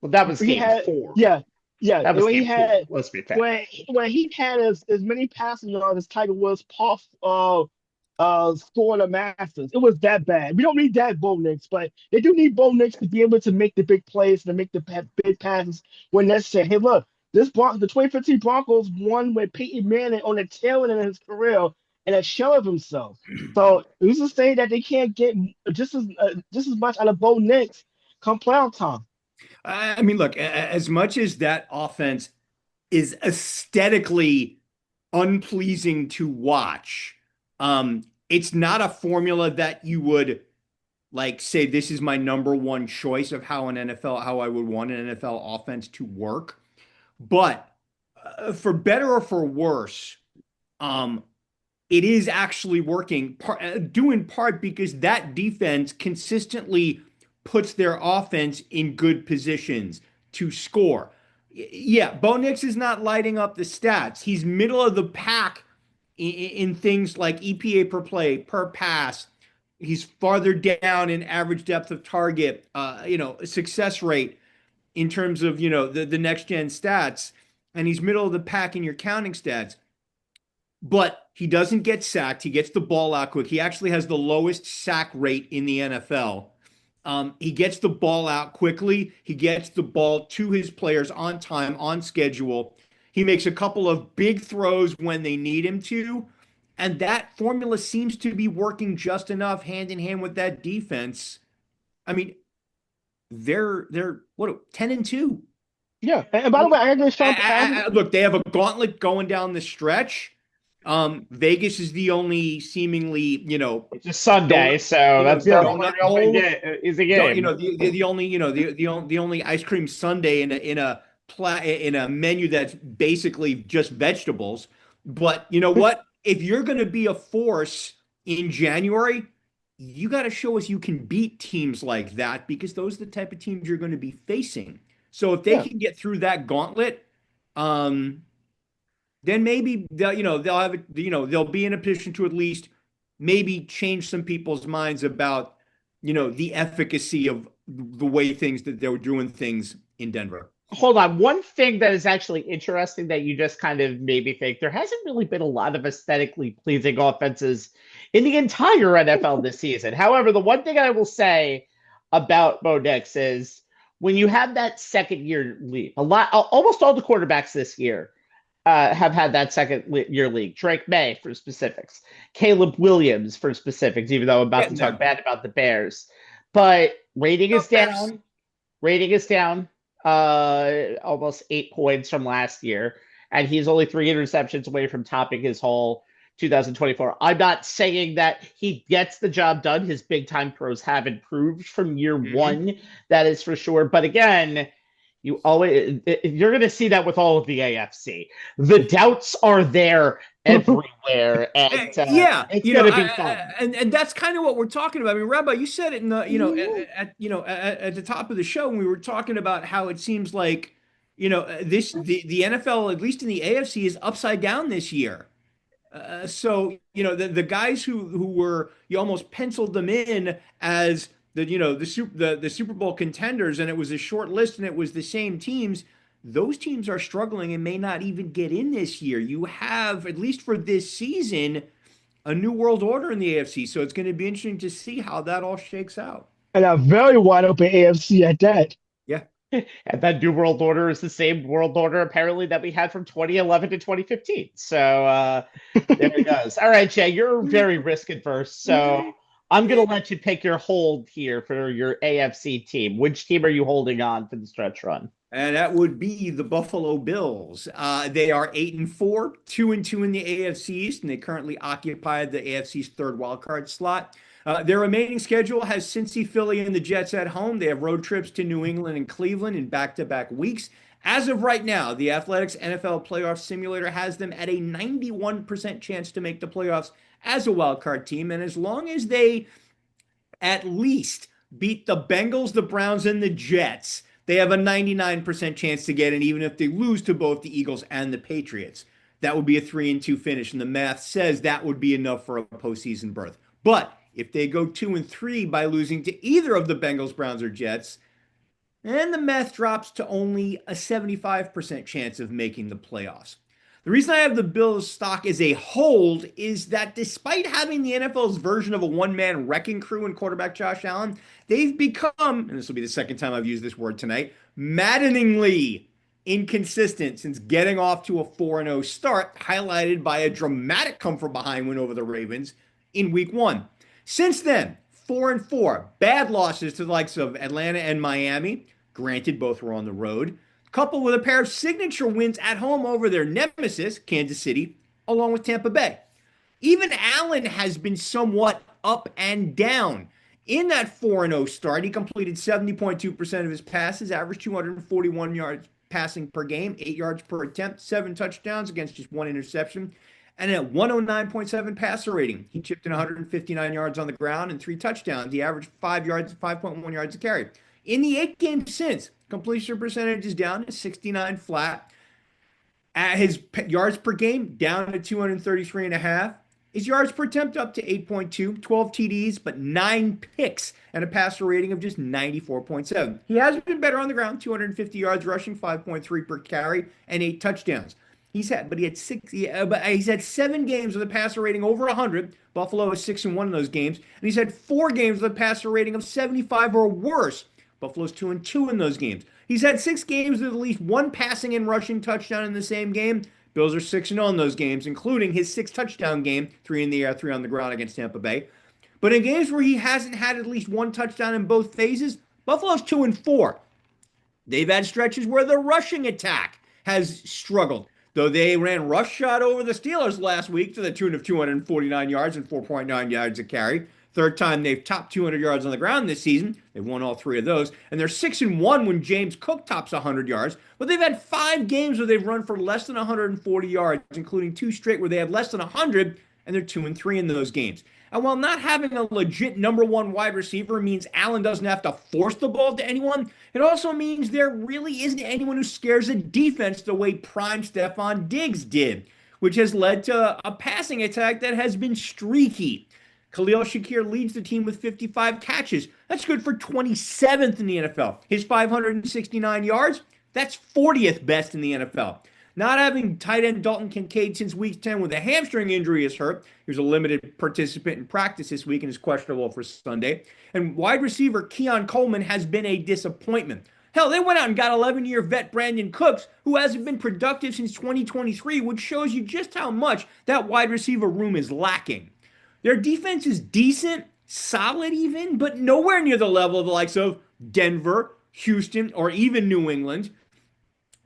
Well, that was he game had four. yeah, yeah, That was when he game four. had Let's be fair. when he had as many passing yards as Tiger Woods puff scoring the Masters. It was that bad. We don't need that Bo Nix, but they do need Bo Nix to be able to make the big plays and to make the big passes when necessary. Hey, look, the 2015 Broncos won with Peyton Manning on the tail end of his career and a shell of himself. So who's to say that they can't get just as much out of Bo Nix come playoff time? I mean, look, as much as that offense is aesthetically unpleasing to watch, it's not a formula that you would like say this is my number one choice of how I would want an NFL offense to work. But for better or for worse, um, it is actually working, due in part because that defense consistently puts their offense in good positions to score. Yeah, Bo Nix is not lighting up the stats. He's middle of the pack in things like EPA per play, per pass. He's farther down in average depth of target, success rate in terms of, the next gen stats. And he's middle of the pack in your counting stats. But he doesn't get sacked. He gets the ball out quick. He actually has the lowest sack rate in the NFL. He gets the ball out quickly. He gets the ball to his players on time, on schedule. He makes a couple of big throws when they need him to. And that formula seems to be working just enough hand in hand with that defense. I mean, they're what 10-2. Yeah, and by the way, I agree. Look, they have a gauntlet going down the stretch. Vegas is the only seemingly, it's a Sunday, so that's the only is a game. The only ice cream sundae in a menu that's basically just vegetables. But you know what? If you're going to be a force in January, you got to show us you can beat teams like that because those are the type of teams you're going to be facing. So if they can get through that gauntlet, then maybe they'll be in a position to at least maybe change some people's minds about the efficacy of the way that they were doing things in Denver. Hold on. One thing that is actually interesting that you just kind of made me think there hasn't really been a lot of aesthetically pleasing offenses in the entire NFL this season. However, the one thing I will say about Bo Nix is when you have that second year leap, almost all the quarterbacks this year have had that second year league. Drake May for specifics, Caleb Williams for specifics, even though I'm about to talk bad about the Bears. But rating is down. Rating is down almost 8 points from last year. And he's only 3 interceptions away from topping his whole 2024. I'm not saying that he gets the job done. His big time throws have improved from year one. That is for sure. But again, you're going to see that with all of the AFC. The doubts are there everywhere, and it's going to be fun. And that's kind of what we're talking about. I mean, Rabbi, you said it in the at the top of the show when we were talking about how it seems like the NFL, at least in the AFC, is upside down this year. So the guys who were, you almost penciled them in as the Super Bowl contenders, and it was a short list and it was the same teams. Those teams are struggling and may not even get in this year. You have, at least for this season, a new world order in the AFC. So it's going to be interesting to see how that all shakes out. And a very wide open AFC at that. Yeah. And that new world order is the same world order apparently that we had from 2011 to 2015. So there it goes. All right, Jay, you're very risk adverse. So I'm going to let you pick your hold here for your AFC team. Which team are you holding on for the stretch run? And that would be the Buffalo Bills. They are 8-4, 2-2 in the AFC East, and they currently occupy the AFC's third wildcard slot. Their remaining schedule has Cincy, Philly, and the Jets at home. They have road trips to New England and Cleveland in back-to-back weeks. As of right now, the Athletics NFL Playoff Simulator has them at a 91% chance to make the playoffs as a wildcard team. And as long as they at least beat the Bengals, the Browns, and the Jets, they have a 99% chance to get in, even if they lose to both the Eagles and the Patriots. That would be a 3-2 finish, and the math says that would be enough for a postseason berth. But if they go 2-3 by losing to either of the Bengals, Browns, or Jets, and the math drops to only a 75% chance of making the playoffs. The reason I have the Bills stock as a hold is that despite having the NFL's version of a one-man wrecking crew in quarterback Josh Allen, they've become, and this will be the second time I've used this word tonight, maddeningly inconsistent since getting off to a 4-0 start, highlighted by a dramatic come-from-behind win over the Ravens in Week 1. Since then, 4-4, bad losses to the likes of Atlanta and Miami. Granted, both were on the road, coupled with a pair of signature wins at home over their nemesis, Kansas City, along with Tampa Bay. Even Allen has been somewhat up and down. In that 4-0 start, he completed 70.2% of his passes, averaged 241 yards passing per game, 8 yards per attempt, 7 touchdowns against just 1 interception, and a 109.7 passer rating. He chipped in 159 yards on the ground and 3 touchdowns. He averaged 5.1 yards a carry. In the 8 games since, completion percentage is down to 69 flat. His yards per game down to 233.5. His yards per attempt up to 8.2, 12 TDs, but 9 picks and a passer rating of just 94.7. He has been better on the ground, 250 yards rushing, 5.3 per carry, and 8 touchdowns. He's had 7 games with a passer rating over 100. Buffalo is 6-1 in those games, and he's had 4 games with a passer rating of 75 or worse. Buffalo's 2-2 in those games. He's had 6 games with at least 1 passing and rushing touchdown in the same game. Bills are 6-0 in those games, including his 6 touchdown game, 3 in the air, 3 on the ground against Tampa Bay. But in games where he hasn't had at least 1 touchdown in both phases, Buffalo's 2-4. They've had stretches where the rushing attack has struggled, though they ran roughshod over the Steelers last week to the tune of 249 yards and 4.9 yards a carry. Third time they've topped 200 yards on the ground this season. They've won all 3 of those. And they're 6-1 when James Cook tops 100 yards. But they've had 5 games where they've run for less than 140 yards, including 2 straight where they have less than 100, and they're 2-3 in those games. And while not having a legit number 1 wide receiver means Allen doesn't have to force the ball to anyone, it also means there really isn't anyone who scares a defense the way prime Stephon Diggs did, which has led to a passing attack that has been streaky. Khalil Shakir leads the team with 55 catches. That's good for 27th in the NFL. His 569 yards, that's 40th best in the NFL. Not having tight end Dalton Kincaid since week 10 with a hamstring injury is hurt. He was a limited participant in practice this week and is questionable for Sunday. And wide receiver Keon Coleman has been a disappointment. Hell, they went out and got 11-year vet Brandon Cooks, who hasn't been productive since 2023, which shows you just how much that wide receiver room is lacking. Their defense is decent, solid even, but nowhere near the level of the likes of Denver, Houston, or even New England.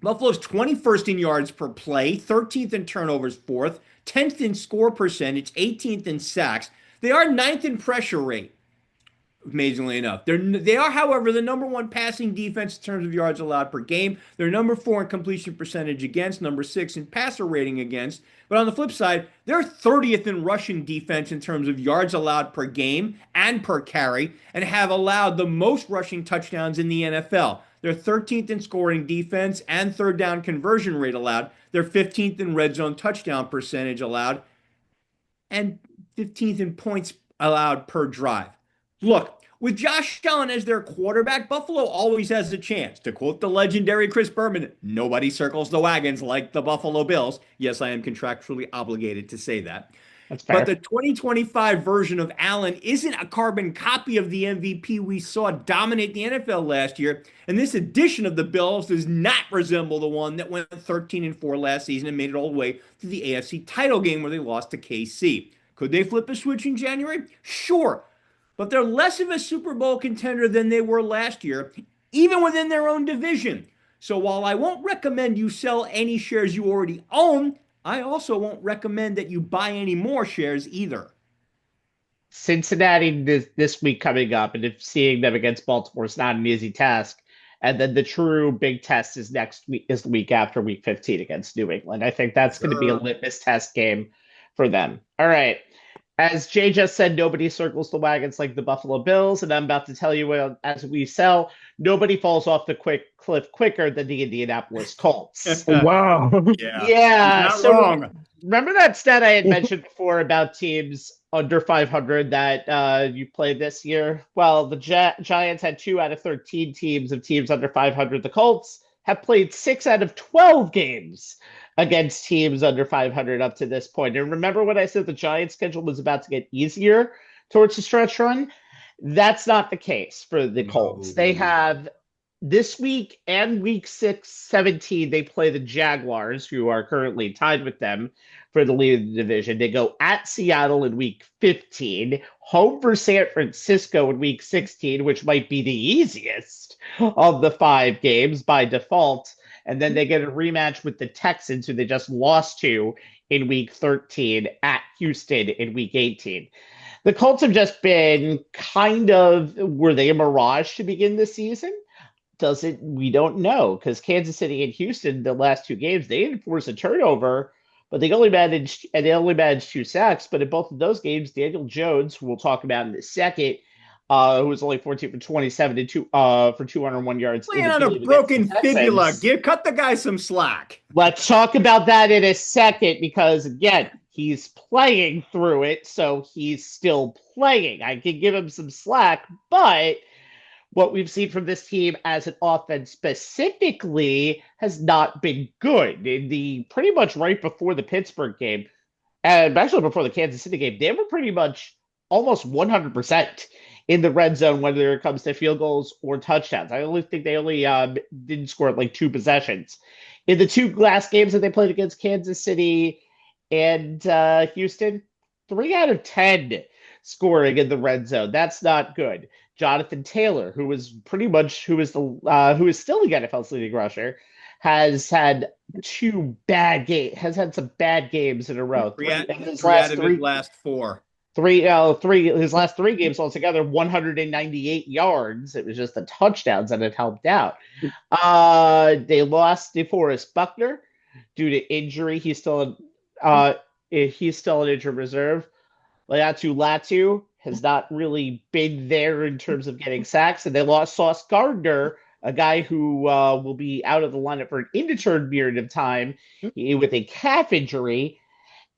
Buffalo's 21st in yards per play, 13th in turnovers, 4th, 10th in score percentage, 18th in sacks. They are 9th in pressure rate, amazingly enough. They are, however, the number 1 passing defense in terms of yards allowed per game. They're number 4 in completion percentage against, number 6 in passer rating against. But on the flip side, they're 30th in rushing defense in terms of yards allowed per game and per carry, and have allowed the most rushing touchdowns in the NFL. They're 13th in scoring defense and third down conversion rate allowed. They're 15th in red zone touchdown percentage allowed, and 15th in points allowed per drive. Look, with Josh Allen as their quarterback, Buffalo always has a chance. To quote the legendary Chris Berman, nobody circles the wagons like the Buffalo Bills. Yes, I am contractually obligated to say that. That's fair. But the 2025 version of Allen isn't a carbon copy of the MVP we saw dominate the NFL last year. And this edition of the Bills does not resemble the one that went 13-4 last season and made it all the way to the AFC title game where they lost to KC. Could they flip a switch in January? Sure. But they're less of a Super Bowl contender than they were last year, even within their own division. So while I won't recommend you sell any shares you already own, I also won't recommend that you buy any more shares either. Cincinnati this week coming up, and if seeing them against Baltimore is not an easy task. And then the true big test is next week, is the week after week 15 against New England. I think that's going to be a litmus test game for them. All right. As Jay just said, nobody circles the wagons like the Buffalo Bills, and I'm about to tell you, as we sell, nobody falls off the cliff quicker than the Indianapolis Colts. Wow. Yeah, he's Yeah, not so wrong. remember that stat I had mentioned before about teams under 500 that you played this year? Well, the Giants had 2 out of 13 teams of teams under 500. The Colts have played 6 out of 12 games against teams under 500 up to this point. And remember when I said the Giants schedule was about to get easier towards the stretch run? That's not the case for the Colts. They have this week and week 17, they play the Jaguars, who are currently tied with them for the lead of the division. They go at Seattle in week 15, home for San Francisco in week 16, which might be the easiest of the 5 games by default. And then they get a rematch with the Texans, who they just lost to in week 13 at Houston in week 18. The Colts have just been were they a mirage to begin the season? We don't know, because Kansas City and Houston, the last 2 games, they didn't force a turnover, but they only managed 2 sacks. But in both of those games, Daniel Jones, who we'll talk about in a second, who was only 14 for 27 for 201 yards. Playing on a broken fibula. Cut the guy some slack. Let's talk about that in a second, because again, he's playing through it, so he's still playing. I can give him some slack, but what we've seen from this team as an offense specifically has not been good. In the pretty much right before the Pittsburgh game, and actually before the Kansas City game, they were pretty much almost 100% in the red zone, whether it comes to field goals or touchdowns. I only think they only didn't score like 2 possessions. In the 2 last games that they played against Kansas City and Houston, 3 out of 10 scoring in the red zone. That's not good. Jonathan Taylor, who is still the NFL's leading rusher, has had some bad games in a row. Three out of his last 4. His last 3 games altogether, 198 yards. It was just the touchdowns that had helped out. They lost DeForest Buckner due to injury. He's still an injured reserve. Laiatu Latu has not really been there in terms of getting sacks, and they lost Sauce Gardner, a guy who will be out of the lineup for an indeterminate period of time with a calf injury.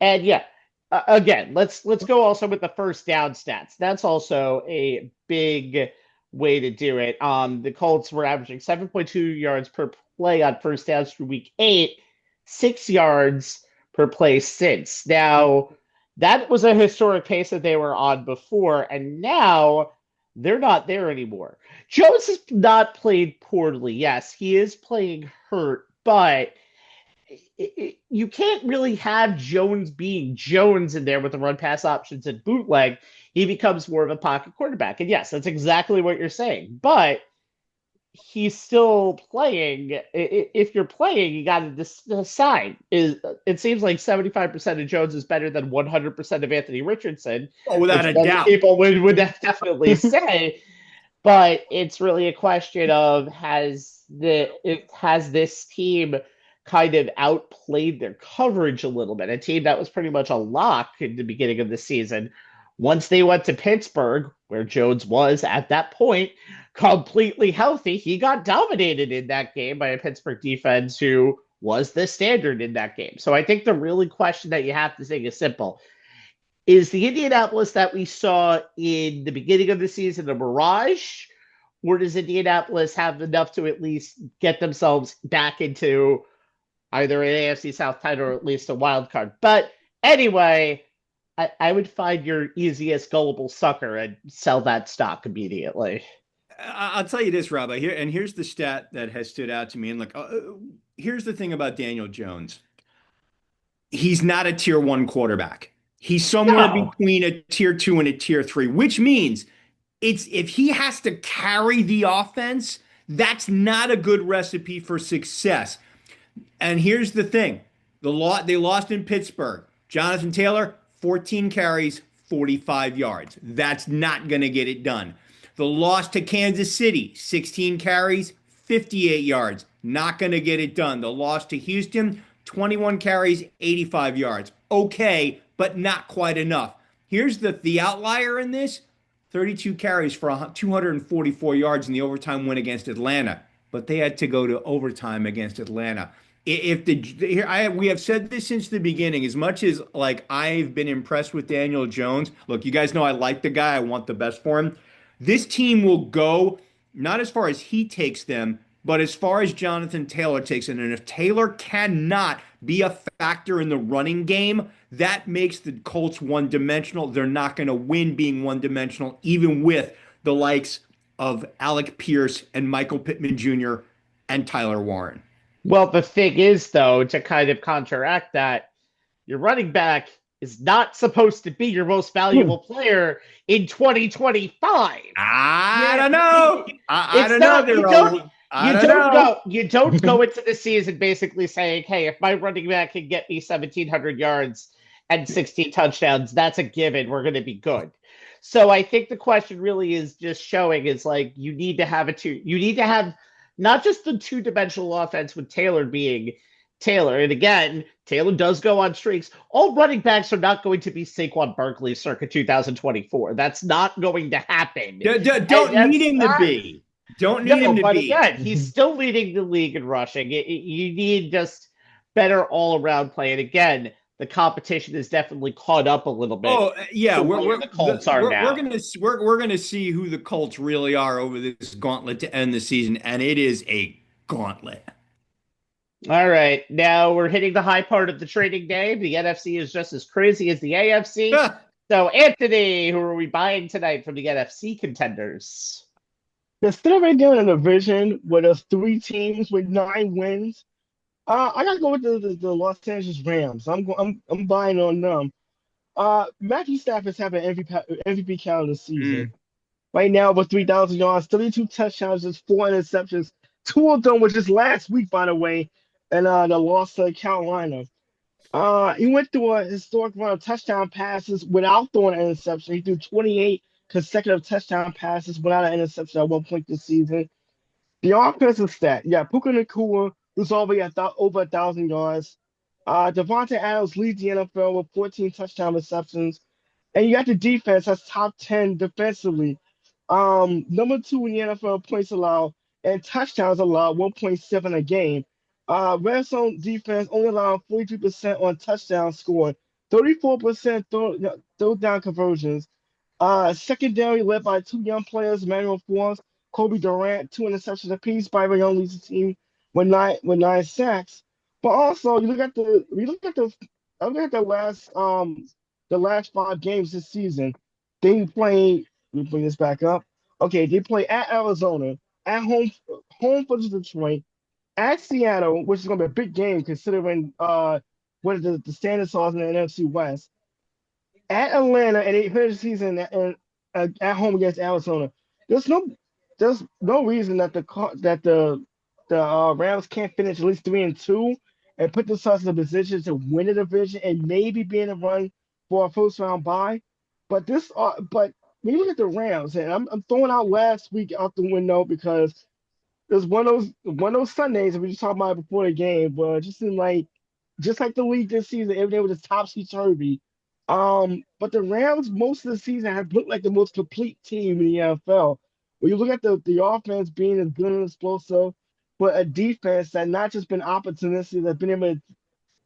And yeah, again, let's go also with the first down stats. That's also a big way to do it. The Colts were averaging 7.2 yards per play on first downs through week 8, 6 yards per play since. Now, that was a historic pace that they were on before, and now they're not there anymore. Jones has not played poorly. Yes, he is playing hurt, but you can't really have Jones being Jones in there with the run-pass options and bootleg. He becomes more of a pocket quarterback. And yes, that's exactly what you're saying. But he's still playing. If you're playing, you got to decide. It seems like 75% of Jones is better than 100% of Anthony Richardson. Oh, without a doubt. People would definitely say. But it's really a question of has this team kind of outplayed their coverage a little bit? A team that was pretty much a lock in the beginning of the season. Once they went to Pittsburgh, where Jones was at that point completely healthy, he got dominated in that game by a Pittsburgh defense who was the standard in that game. So I think the really question that you have to think is simple. Is the Indianapolis that we saw in the beginning of the season a mirage? Or does Indianapolis have enough to at least get themselves back into either an AFC South title or at least a wild card? But anyway, I would find your easiest gullible sucker and sell that stock immediately. I'll tell you this, Rabbi. Here's the stat that has stood out to me. And here's the thing about Daniel Jones. He's not a tier 1 quarterback. He's somewhere between a tier 2 and a tier 3, which means if he has to carry the offense, that's not a good recipe for success. And here's the thing. They lost in Pittsburgh. Jonathan Taylor, 14 carries, 45 yards. That's not going to get it done. The loss to Kansas City, 16 carries, 58 yards. Not going to get it done. The loss to Houston, 21 carries, 85 yards. Okay, but not quite enough. Here's the outlier in this: 32 carries for 244 yards in the overtime win against Atlanta, but they had to go to overtime against Atlanta. If we have said this since the beginning, as much as like I've been impressed with Daniel Jones. Look, you guys know I like the guy. I want the best for him. This team will go not as far as he takes them, but as far as Jonathan Taylor takes it. And if Taylor cannot be a factor in the running game, that makes the Colts one-dimensional. They're not going to win being one-dimensional, even with the likes of Alec Pierce and Michael Pittman Jr. and Tyler Warren. Well, the thing is, though, to kind of counteract that, your running back is not supposed to be your most valuable player in 2025. I don't know. I don't not, know. You don't go into the season basically saying, hey, if my running back can get me 1,700 yards and 16 touchdowns, that's a given. We're going to be good. So I think the question really is just showing is like you need to have you need to have not just the two-dimensional offense with Taylor being Taylor. And again, Taylor does go on streaks. All running backs are not going to be Saquon Barkley circa 2024. That's not going to happen. Don't need him to be. Don't need him to be. Again, he's still leading the league in rushing. You need just better all-around play. And again, the competition is definitely caught up a little bit. Oh yeah, the Colts are now. We're gonna see who the Colts really are over this gauntlet to end the season, and it is a gauntlet. All right, now we're hitting the high part of the trading day. The NFC is just as crazy as the AFC. So, Anthony, who are we buying tonight from the NFC contenders? They're still right there in a division with us 3 teams with 9 wins. I gotta go with the Los Angeles Rams. I'm buying on them. Matthew Stafford's having an MVP calendar season. Right now, over 3,000 yards, 32 touchdowns, just 4 interceptions. 2 of them were just last week, by the way, and the loss to Carolina. He went through a historic run of touchdown passes without throwing an interception. He threw 28 consecutive touchdown passes without an interception at one point this season. The offensive stat, Puka Nacua, who's already over 1,000 yards. Devontae Adams leads the NFL with 14 touchdown receptions. And you got the defense that's top 10 defensively. Number 2 in the NFL points allowed and touchdowns allowed, 1.7 a game. Red zone defense only allowed 43% on touchdowns scored, 34% throw down conversions. Secondary led by 2 young players, Emmanuel Forbes, Kobe Durant, 2 interceptions apiece. Byron Young leads the team with nine sacks. But also, you look at the last 5 games this season. They play. Let me bring this back up. Okay, they play at Arizona, at home for Detroit, at Seattle, which is going to be a big game considering what the standings are in the NFC West. At Atlanta, and they finish the season at home against Arizona. There's no reason that the Rams can't finish at least 3-2 and put themselves in a position to win the division and maybe be in a run for a first round bye. But when you look at the Rams, and I'm throwing out last week out the window because there's one of those Sundays that we just talked about before the game, but it just seemed like just like the league this season, everything was just topsy-turvy. But the Rams most of the season have looked like the most complete team in the NFL. When you look at the offense being as good and explosive, but a defense that not just been opportunistic, that's been able to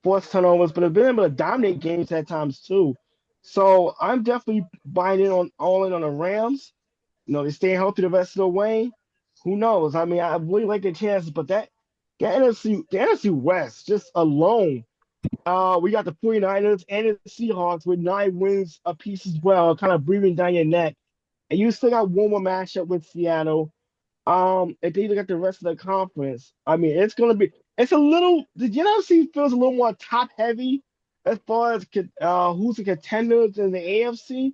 force turnovers, but have been able to dominate games at times too. So I'm definitely buying all in on the Rams. They stay healthy the rest of the way. Who knows? I mean, I really like their chances, but the NFC West just alone. We got the 49ers and the Seahawks with 9 wins apiece as well, kind of breathing down your neck. And you still got one more matchup with Seattle. And then you look at the rest of the conference. I mean, the NFC feels a little more top heavy as far as who's the contenders in the AFC.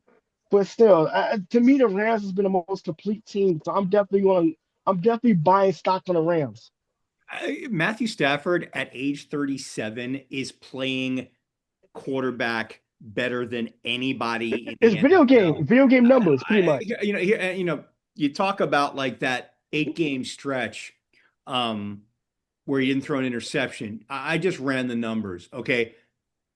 But still, to me, the Rams has been the most complete team. So I'm definitely buying stock on the Rams. Matthew Stafford at age 37 is playing quarterback better than anybody. It's video game numbers, pretty much. You talk about like that 8-game stretch where you didn't throw an interception. I just ran the numbers. Okay.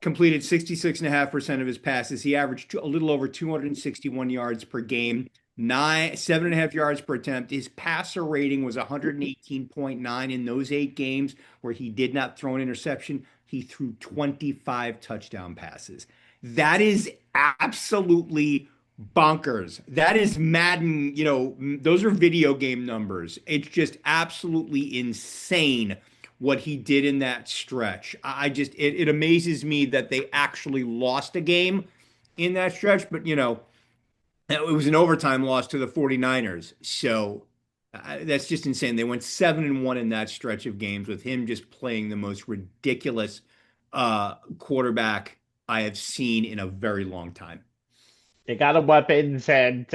completed 66.5% of his passes. He averaged a little over 261 yards per game, 7.5 yards per attempt. His passer rating was 118.9 in those 8 games where he did not throw an interception. He threw 25 touchdown passes. That is absolutely bonkers. That is Madden, those are video game numbers. It's just absolutely insane what he did in that stretch. It amazes me that they actually lost a game in that stretch, but it was an overtime loss to the 49ers. So that's just insane. They went 7-1 in that stretch of games with him just playing the most ridiculous quarterback I have seen in a very long time. They got him weapons, and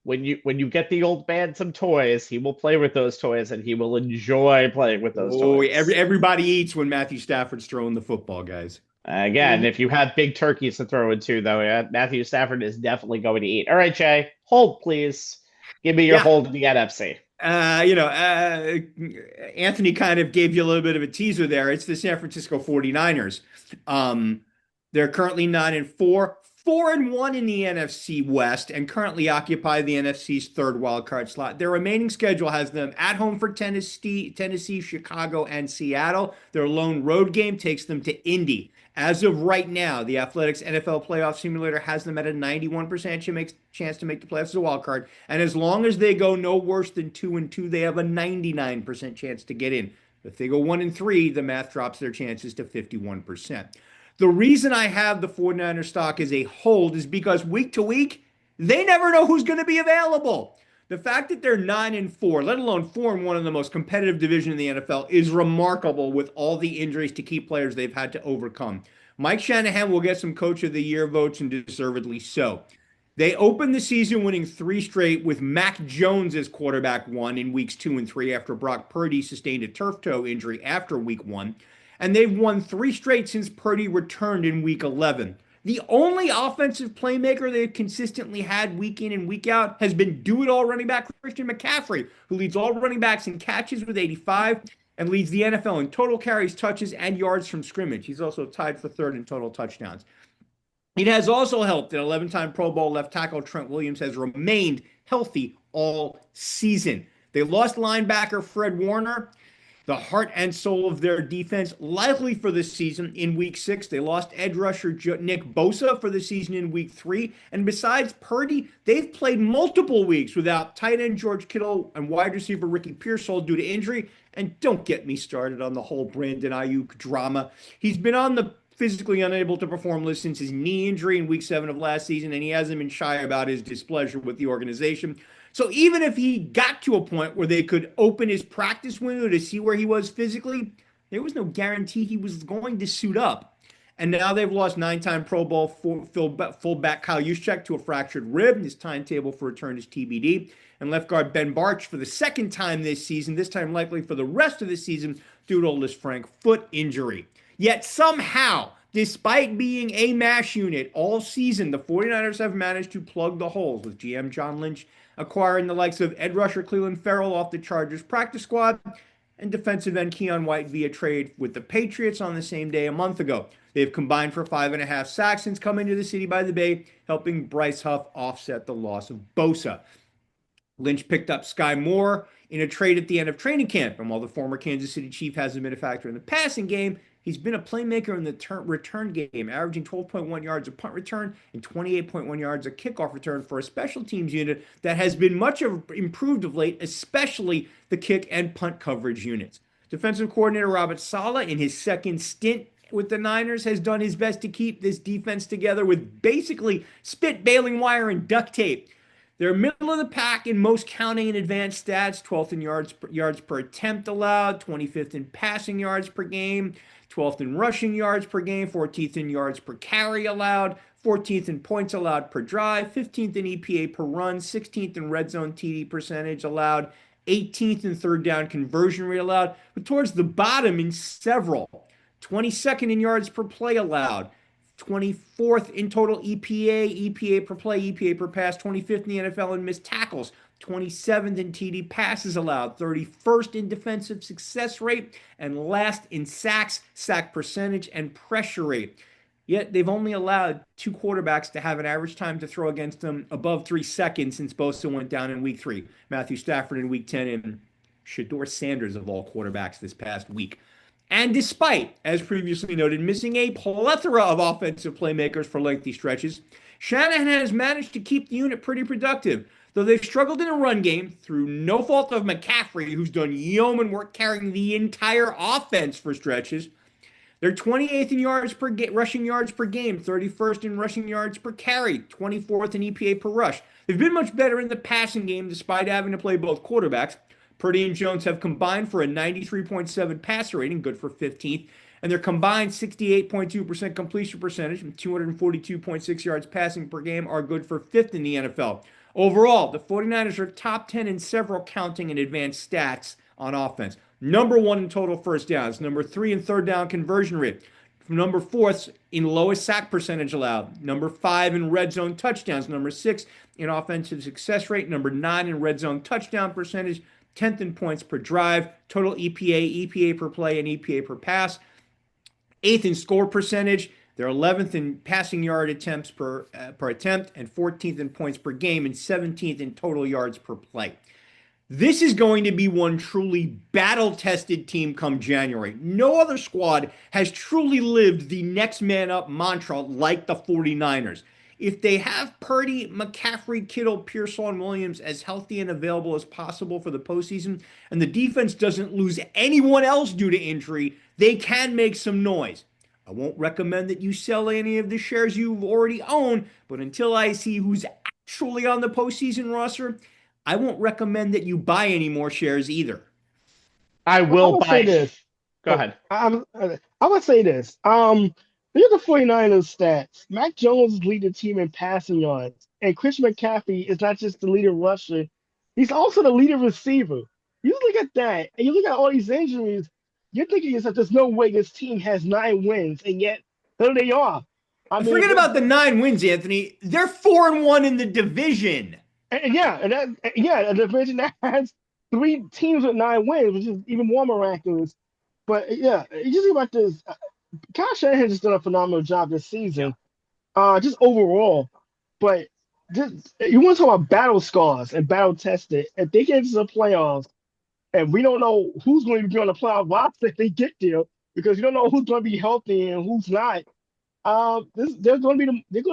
when you get the old man some toys, he will play with those toys, and he will enjoy playing with those toys. Everybody eats when Matthew Stafford's throwing the football, guys. Again, if you have big turkeys to throw into, though, Matthew Stafford is definitely going to eat. All right, Jay, hold, please. Give me your hold in the NFC. Anthony kind of gave you a little bit of a teaser there. It's the San Francisco 49ers. They're currently 9-4, 4-1 in the NFC West, and currently occupy the NFC's third wildcard slot. Their remaining schedule has them at home for Tennessee, Chicago, and Seattle. Their lone road game takes them to Indy. As of right now, the Athletics NFL Playoff Simulator has them at a 91% chance to make the playoffs as a wild card. And as long as they go no worse than 2-2, they have a 99% chance to get in. If they go 1-3, the math drops their chances to 51%. The reason I have the 49ers stock as a hold is because week to week, they never know who's going to be available. The fact that they're 9-4, let alone 4-1 in the most competitive division in the NFL, is remarkable with all the injuries to key players they've had to overcome. Mike Shanahan will get some Coach of the Year votes, and deservedly so. They opened the season winning 3 straight with Mac Jones as quarterback 1 in weeks 2 and 3 after Brock Purdy sustained a turf toe injury after week 1. And they've won 3 straight since Purdy returned in week 11. The only offensive playmaker they've consistently had week in and week out has been do-it-all running back Christian McCaffrey, who leads all running backs in catches with 85 and leads the NFL in total carries, touches, and yards from scrimmage. He's also tied for third in total touchdowns. It has also helped that 11-time Pro Bowl left tackle Trent Williams has remained healthy all season. They lost linebacker Fred Warner, the heart and soul of their defense, likely for the season in week 6. They lost edge rusher Nick Bosa for the season in week 3. And besides Purdy, they've played multiple weeks without tight end George Kittle and wide receiver Ricky Pearsall due to injury. And don't get me started on the whole Brandon Ayuk drama. He's been on the physically unable to perform list since his knee injury in week 7 of last season, and he hasn't been shy about his displeasure with the organization. So even if he got to a point where they could open his practice window to see where he was physically, there was no guarantee he was going to suit up. And now they've lost 9-time Pro Bowl fullback Kyle Juszczyk to a fractured rib. His timetable for return is TBD. And left guard Ben Bartch for the second time this season, this time likely for the rest of the season due to oldest Frank foot injury. Yet somehow, despite being a mash unit all season, the 49ers have managed to plug the holes with GM John Lynch acquiring the likes of Ed Rusher, Cleveland Ferrell off the Chargers practice squad, and defensive end Keon White via trade with the Patriots on the same day a month ago. They've combined for 5.5 sacks since coming to the city by the Bay, helping Bryce Huff offset the loss of Bosa. Lynch picked up Sky Moore in a trade at the end of training camp, and while the former Kansas City Chief hasn't been a factor in the passing game, he's been a playmaker in the return game, averaging 12.1 yards a punt return and 28.1 yards a kickoff return for a special teams unit that has been much improved of late, especially the kick and punt coverage units. Defensive coordinator Robert Saleh, in his second stint with the Niners, has done his best to keep this defense together with basically spit, baling wire, and duct tape. They're middle of the pack in most counting and advanced stats, 12th in yards per attempt allowed, 25th in passing yards per game, 12th in rushing yards per game, 14th in yards per carry allowed, 14th in points allowed per drive, 15th in EPA per run, 16th in red zone TD percentage allowed, 18th in third down conversion rate allowed, but towards the bottom in several, 22nd in yards per play allowed, 24th in total EPA per play, EPA per pass, 25th in the NFL in missed tackles, 27th in TD passes allowed, 31st in defensive success rate, and last in sacks, sack percentage, and pressure rate. Yet they've only allowed 2 quarterbacks to have an average time to throw against them above 3 seconds since Bosa went down in week 3. Matthew Stafford in week 10 and Shedeur Sanders of all quarterbacks this past week. And despite, as previously noted, missing a plethora of offensive playmakers for lengthy stretches, Shanahan has managed to keep the unit pretty productive. Though they've struggled in a run game through no fault of McCaffrey, who's done yeoman work carrying the entire offense for stretches. They're 28th in rushing yards per game, 31st in rushing yards per carry, 24th in EPA per rush. They've been much better in the passing game despite having to play both quarterbacks. Purdy and Jones have combined for a 93.7 passer rating, good for 15th, and their combined 68.2% completion percentage and 242.6 yards passing per game are good for 5th in the NFL. Overall, the 49ers are top 10 in several counting and advanced stats on offense. Number 1 in total first downs, number 3 in third down conversion rate, number 4 in lowest sack percentage allowed, number 5 in red zone touchdowns, number 6 in offensive success rate, number 9 in red zone touchdown percentage, 10th in points per drive, total EPA, EPA per play, and EPA per pass, 8th in score percentage. They're 11th in passing yard attempts per attempt, and 14th in points per game, and 17th in total yards per play. This is going to be one truly battle-tested team come January. No other squad has truly lived the next man up mantra like the 49ers. If they have Purdy, McCaffrey, Kittle, Pearsall, and Williams as healthy and available as possible for the postseason, and the defense doesn't lose anyone else due to injury, they can make some noise. I won't recommend that you sell any of the shares you've already owned, but until I see who's actually on the postseason roster, I won't recommend that you buy any more shares either. I will buy. Say this. Go ahead. I would say this. Look at the 49ers stats. Mac Jones lead the team in passing yards, and Christian McCaffrey is not just the leader rusher; he's also the leader receiver. You look at that, and you look at all these injuries. You're thinking yourself, there's no way this team has 9 wins, and yet there they are. Forget about the 9 wins, Anthony. They're 4-1 in the division. The division that has 3 teams with 9 wins, which is even more miraculous. But yeah, you just think about this. Kyle Shanahan has done a phenomenal job this season, just overall. But you want to talk about battle scars and battle tested. If they get into the playoffs, and we don't know who's going to be on the playoff roster if they get there, because you don't know who's going to be healthy and who's not. They're going to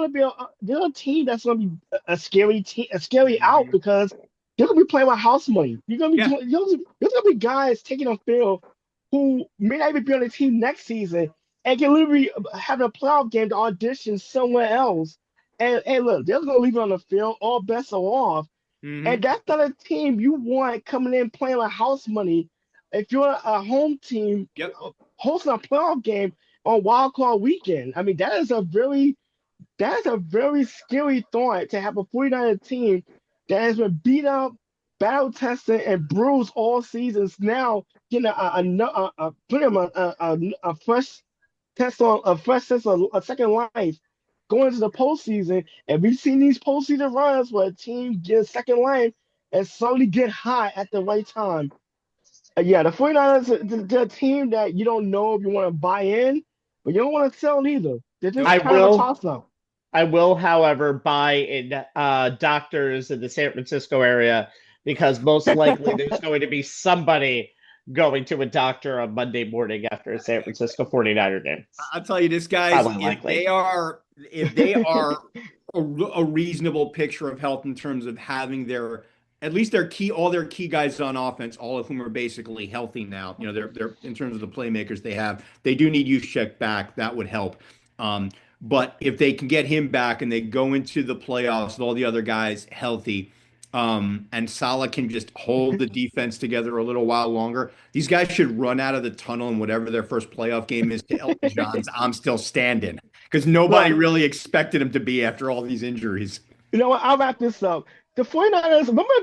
be a team that's going to be a scary team, a scary out, because they're going to be playing with house money. There's going to be guys taking a field who may not even be on the team next season and can literally have a playoff game to audition somewhere else. And look, they're going to leave it on the field. All bets are off. Mm-hmm. And that's not a team you want coming in playing with house money. If you're a home team hosting a playoff game on wild card weekend, I mean, that is a very scary thought, to have a 49er team that has been beat up, battle tested, and bruised all seasons. Now getting a fresh test on a second life going into the postseason. And we've seen these postseason runs where a team gets second life and suddenly get hot at the right time. The 49ers, they're a team that you don't know if you want to buy in, but you don't want to sell either. They're just kind of a toss-up. I will, however, buy in doctors in the San Francisco area, because most likely there's going to be somebody going to a doctor on Monday morning after a San Francisco 49er game. I'll tell you this, guys, if they are a reasonable picture of health in terms of having all their key guys on offense, all of whom are basically healthy now. You know, they're in terms of the playmakers they do need Juszczyk back. That would help. But if they can get him back and they go into the playoffs with all the other guys healthy, and Saleh can just hold the defense together a little while longer, these guys should run out of the tunnel, and whatever their first playoff game is, to Elton John's "I'm Still Standing," because nobody really expected him to be after all these injuries. You know what? I'll wrap this up. The 49ers, remember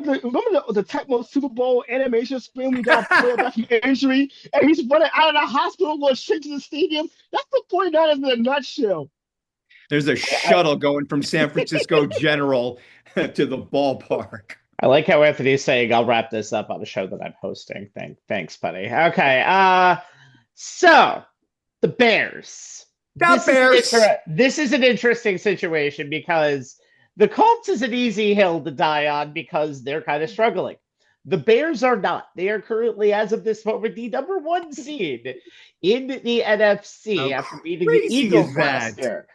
the Tecmo Super Bowl animation screen? We got a player back from injury, and he's running out of the hospital, going straight to the stadium. That's the 49ers in a nutshell. There's a shuttle going from San Francisco General to the ballpark. I like how Anthony's saying, I'll wrap this up on the show that I'm hosting. Thanks, buddy. Okay. So the Bears, This is an interesting situation because the Colts is an easy hill to die on because they're kind of struggling. The Bears are not. They are currently, as of this moment, the number one seed in the NFC after beating the Eagles last year.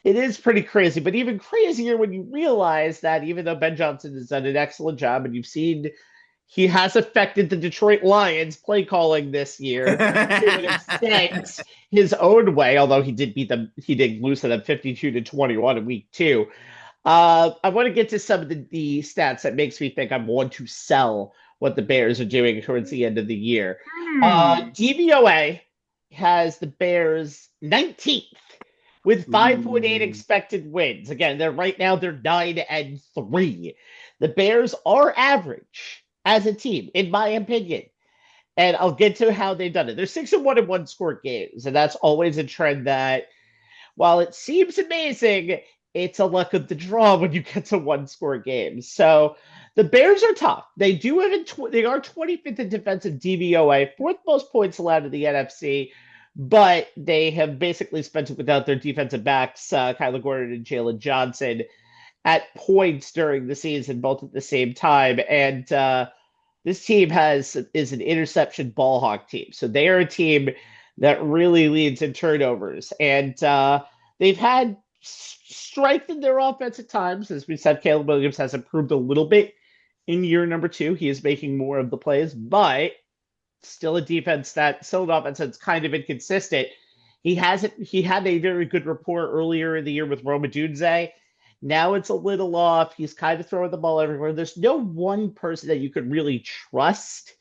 It is pretty crazy, but even crazier when you realize that even though Ben Johnson has done an excellent job and you've seen he has affected the Detroit Lions play calling this year to an extent his own way, although he did beat them, he did lose to them 52-21 in week 2. I want to get to some of the stats that makes me think I want to sell what the Bears are doing towards the end of the year. DVOA has the Bears 19th with 5.8 expected wins. Again, they're 9-3. The Bears are average as a team, in my opinion. And I'll get to how they've done it. They're 6-1 in one-score games, and that's always a trend that, while it seems amazing, it's a luck of the draw when you get to one-score games. So the Bears are tough. They do have they are 25th in defensive DVOA, fourth most points allowed in the NFC, but they have basically spent it without their defensive backs, Kyler Gordon and Jalen Johnson, at points during the season, both at the same time. And this team is an interception ball hawk team. So they are a team that really leads in turnovers. And they've had strength in their offense at times. As we said, Caleb Williams has improved a little bit in year number 2. He is making more of the plays, but still an offense that's kind of inconsistent. He had a very good rapport earlier in the year with Rome Odunze. Now it's a little off. He's kind of throwing the ball everywhere. There's no one person that you could really trust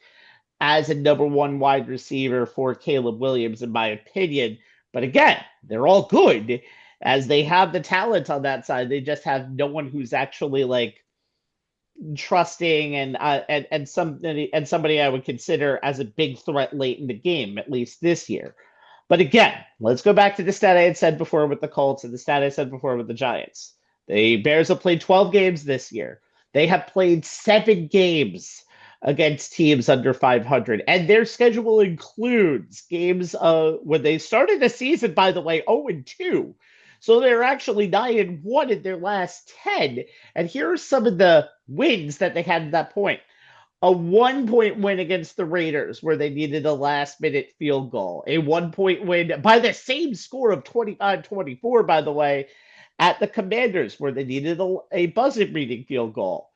as a number one wide receiver for Caleb Williams, in my opinion. But again, they're all good as they have the talent on that side. They just have no one who's actually like trusting and somebody I would consider as a big threat late in the game, at least this year. But again, let's go back to the stat I had said before with the Colts and the stat I said before with the Giants. The Bears have played 12 games this year. They have played 7 games against teams under 500. And their schedule includes games when they started the season, by the way, 0-2. So they're actually 9-1 in their last 10. And here are some of the wins that they had at that point. A 1-point win against the Raiders where they needed a last-minute field goal. A 1-point win by the same score of 25-24, by the way, at the Commanders where they needed a buzzer-beating field goal.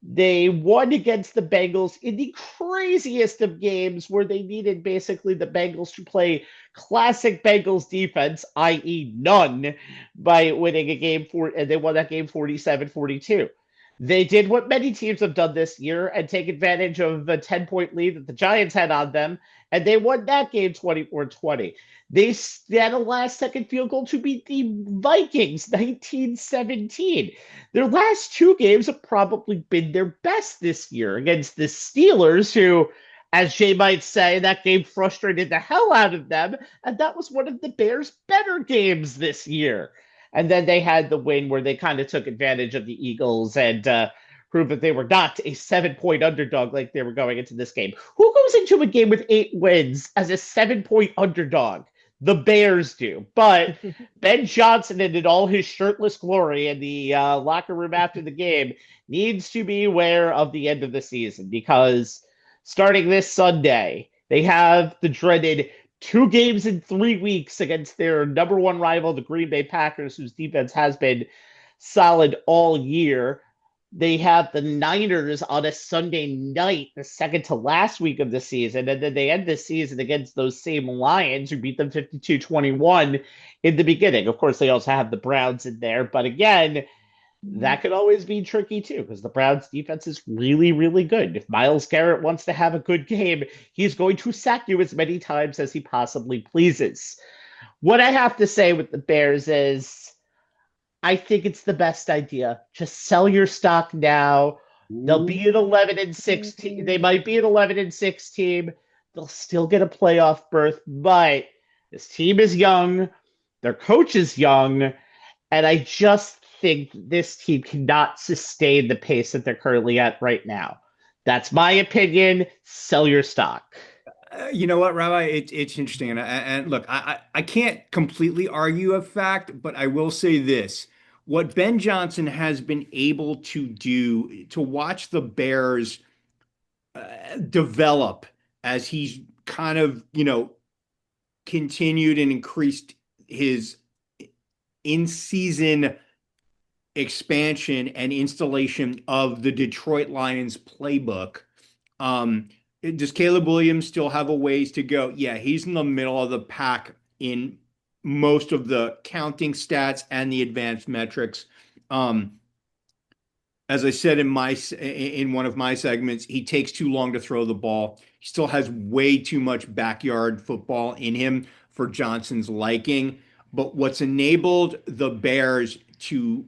They won against the Bengals in the craziest of games where they needed basically the Bengals to play classic Bengals defense, i.e. none, by winning a game and they won that game 47-42. They did what many teams have done this year and take advantage of the 10-point lead that the Giants had on them, and they won that game 24-20. They had a last-second field goal to beat the Vikings 19-17. Their last 2 games have probably been their best this year against the Steelers, who, as Jay might say, that game frustrated the hell out of them, and that was one of the Bears' better games this year. And then they had the win where they kind of took advantage of the Eagles and proved that they were not a 7-point underdog like they were going into this game. Who goes into a game with 8 wins as a 7-point underdog? The Bears do. But Ben Johnson, in all his shirtless glory in the locker room after the game, needs to be aware of the end of the season because starting this Sunday, they have the dreaded 2 games in 3 weeks against their number one rival, the Green Bay Packers, whose defense has been solid all year. They have the Niners on a Sunday night, the second to last week of the season, and then they end the season against those same Lions who beat them 52-21 in the beginning. Of course, they also have the Browns in there, but again, that could always be tricky too because the Browns defense is really, really good. If Myles Garrett wants to have a good game, he's going to sack you as many times as he possibly pleases. What I have to say with the Bears is I think it's the best idea. Just sell your stock now. They'll be an 11-6 team. They might be an 11-6 team. They'll still get a playoff berth, but this team is young. Their coach is young, and I just think this team cannot sustain the pace that they're currently at right now. That's my opinion. Sell your stock. You know what, Rabbi? It's interesting, and look, I can't completely argue a fact, but I will say this: what Ben Johnson has been able to do to watch the Bears develop as he's kind of continued and increased his in-season expansion and installation of the Detroit Lions playbook. Um, does Caleb Williams still have a ways to go? Yeah, he's in the middle of the pack in most of the counting stats and the advanced metrics. Um, as I said in one of my segments, he takes too long to throw the ball. He still has way too much backyard football in him for Johnson's liking. But what's enabled the Bears to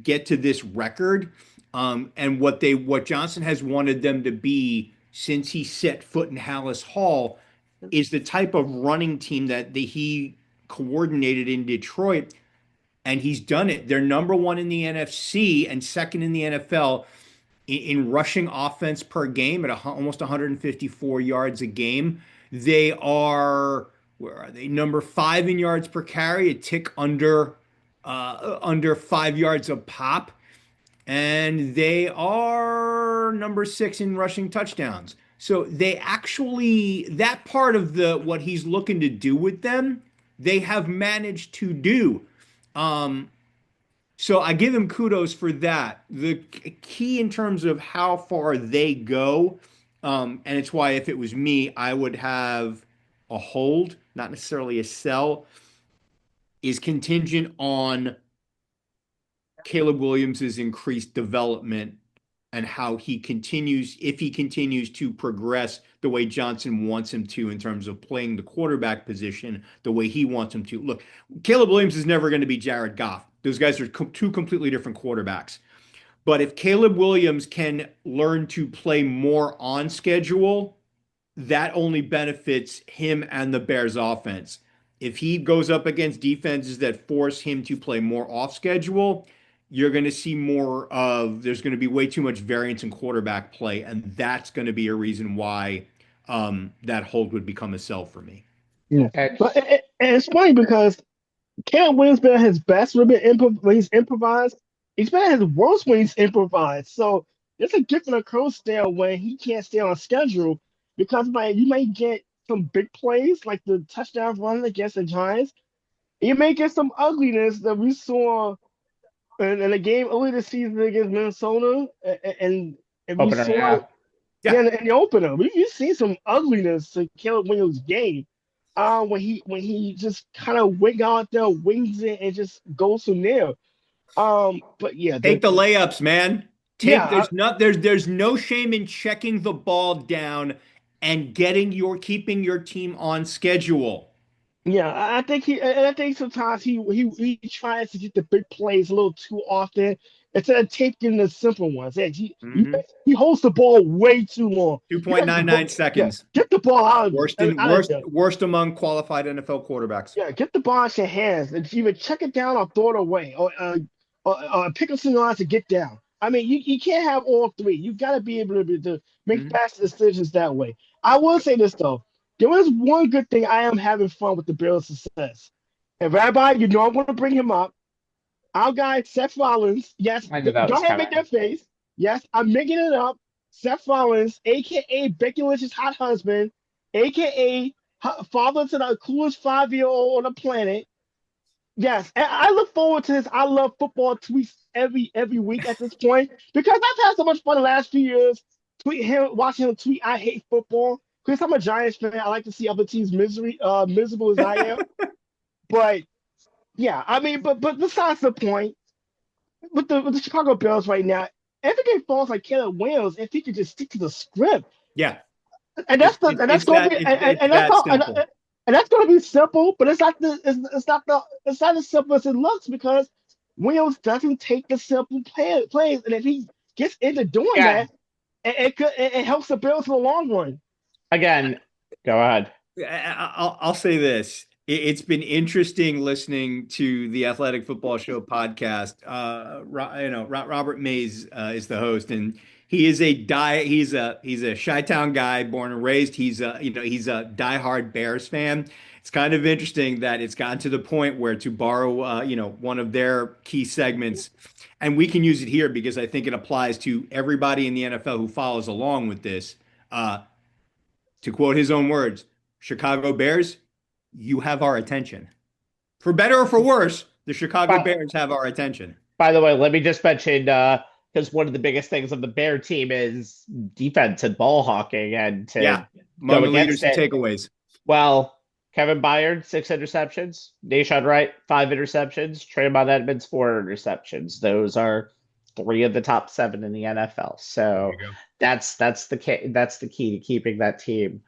get to this record, and what Johnson has wanted them to be since he set foot in Hallis Hall, is the type of running team that he coordinated in Detroit, and he's done it. They're number one in the NFC and second in the NFL in rushing offense per game at almost 154 yards a game. They are, where are they? Number five in yards per carry, a tick under 5 yards a pop, and they are number six in rushing touchdowns. So they actually, that part of the what he's looking to do with them, they have managed to do. Um, so I give him kudos for that. The key in terms of how far they go, and it's why if it was me, I would have a hold, not necessarily a sell, is contingent on Caleb Williams's increased development and how he continues, if he continues to progress the way Johnson wants him to in terms of playing the quarterback position the way he wants him to. Look, Caleb Williams is never going to be Jared Goff. Those guys are two completely different quarterbacks. But if Caleb Williams can learn to play more on schedule, that only benefits him and the Bears offense. If he goes up against defenses that force him to play more off schedule, you're going to see more of, there's going to be way too much variance in quarterback play. And that's going to be a reason why that hold would become a sell for me. Yeah. But and it's funny because Caleb Williams been at his best when he's improvised. He's been at his worst when he's improvised. So there's a gift and a curse there when he can't stay on schedule because you might get some big plays like the touchdown run against the Giants. You may get some ugliness that we saw in a game early this season against Minnesota, and we Opener, saw yeah. in the opener. We've seen some ugliness in Caleb Williams' game. When he just kind of wing out there, wings it, and just goes from there. But yeah, Take the layups, man. Yeah, There's no shame in checking the ball down and keeping your team on schedule. yeah. I think sometimes he tries to get the big plays a little too often instead of taking the simple ones. Yeah, he holds the ball way too long. 2.99 seconds. Yeah, get the ball out of Worst among qualified NFL quarterbacks. Yeah, get the ball in your hands and either check it down or throw it away or pick up some lines to get down. I mean, you can't have all three. You got to be able to make fast decisions that way. I will say this though. There is one good thing. I am having fun with the Bills' success. And Rabbi, I'm going to bring him up. Our guy, Seth Rollins. Yes, I knew that go was ahead and make coming. their face. Yes, I'm making it up. Seth Rollins, a.k.a. Becky Lynch's hot husband, a.k.a. father to the coolest 5-year-old on the planet. Yes, and I look forward to his I love football tweets every week at this point because I've had so much fun the last few years watching him tweet I hate football. Because I'm a Giants fan, I like to see other teams miserable as I am. But yeah, I mean, but besides the point, with the Chicago Bears right now, everything falls like Caleb Williams if he could just stick to the script. Yeah, And that's that's going to be and that's going to be simple, but it's not as simple as it looks because Williams doesn't take the simple plays, and if he gets into doing that, it helps the Bills in the long run. Again, go ahead. I'll say this. It's been interesting listening to the Athletic Football Show podcast. Robert Mays is the host, and He is he's a Chi-Town guy, born and raised. He's a diehard Bears fan. It's kind of interesting that it's gotten to the point where, to borrow one of their key segments, and we can use it here because I think it applies to everybody in the NFL who follows along with this. Uh, to quote his own words, Chicago Bears, you have our attention. For better or for worse, the Chicago By, Bears have our attention. by the way, let me just mention because one of the biggest things of the Bear team is defense and ball hawking, and Yeah, to among go the leaders against and it. takeaways. Well, Kevin Byard, 6 interceptions. Nashawn Wright, 5 interceptions. Traymon Edmonds, 4 interceptions. Those are three of the top seven in the NFL. There So you go. that's the key to keeping that team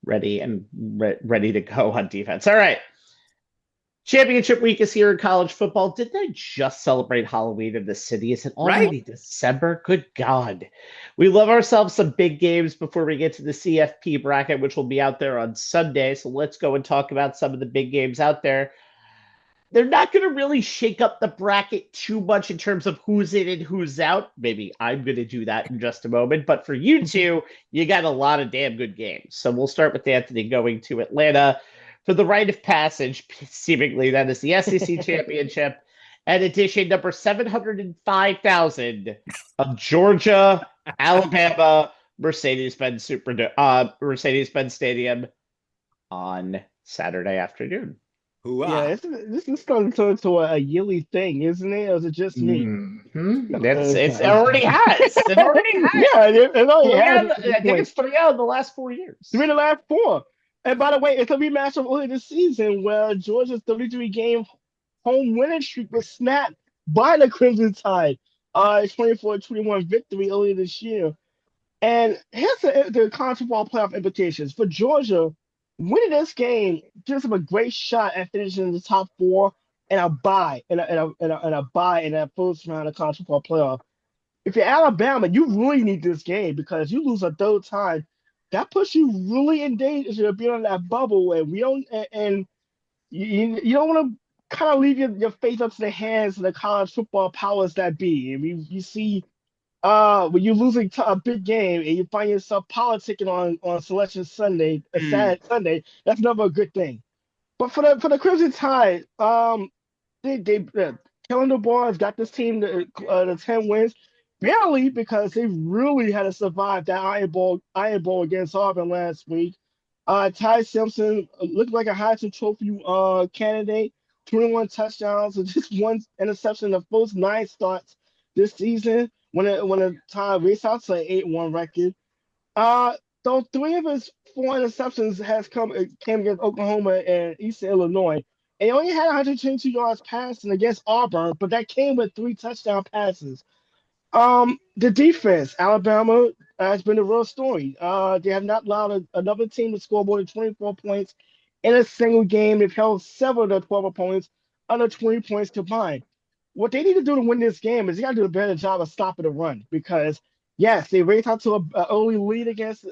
ready and ready to go on defense. All right. Championship week is here in college football. Did they just celebrate Halloween in the city? Is it Right? already December? Good God. We love ourselves some big games before we get to the CFP bracket, which will be out there on Sunday. So let's go and talk about some of the big games out there. They're not going to really shake up the bracket too much in terms of who's in and who's out. Maybe I'm going to do that in just a moment. But for you two, you got a lot of damn good games. So we'll start with Anthony going to Atlanta for the rite of passage, seemingly. That is the SEC Championship and edition number 705,000 of Georgia, Alabama, Mercedes-Benz Stadium on Saturday afternoon. Yeah, this is starting to turn into a yearly thing, isn't it? Or is it just me? It's it already has. It already has. Yeah, it already has. I think it's 3 out of the last 4 years. 3 of the last 4. And by the way, it's a rematch from earlier this season where Georgia's 33-game home winning streak was snapped by the Crimson Tide. 24-21 victory earlier this year. And here's the college football playoff implications. For Georgia, winning this game gives them a great shot at finishing in the top 4 and a bye and a bye in that first round of college football playoff. If you're Alabama, you really need this game because you lose a third time. That puts you really in danger of being on that bubble, and you don't want to kind of leave your faith up to the hands of the college football powers that be. I mean, you see when you're losing a big game and you find yourself politicking on Selection Sunday, a sad Sunday, that's never a good thing. But for the Crimson Tide, they Kellen DeBoer has got this team to 10 wins, barely because they really had to survive that Iron Bowl against Auburn last week. Ty Simpson looked like a Heisman Trophy candidate, 21 touchdowns and just 1 interception in the first 9 starts this season. When the Tide raced out to an 8-1 record. Though 3 of his 4 interceptions came against Oklahoma and Eastern Illinois. And he only had 122 yards passing against Auburn, but that came with 3 touchdown passes. The defense, Alabama, has been a real story. They have not allowed another team to score more than 24 points in a single game. They've held several of their 12 opponents under 20 points combined. What they need to do to win this game is they got to do a better job of stopping the run because, yes, they raced out to an early lead against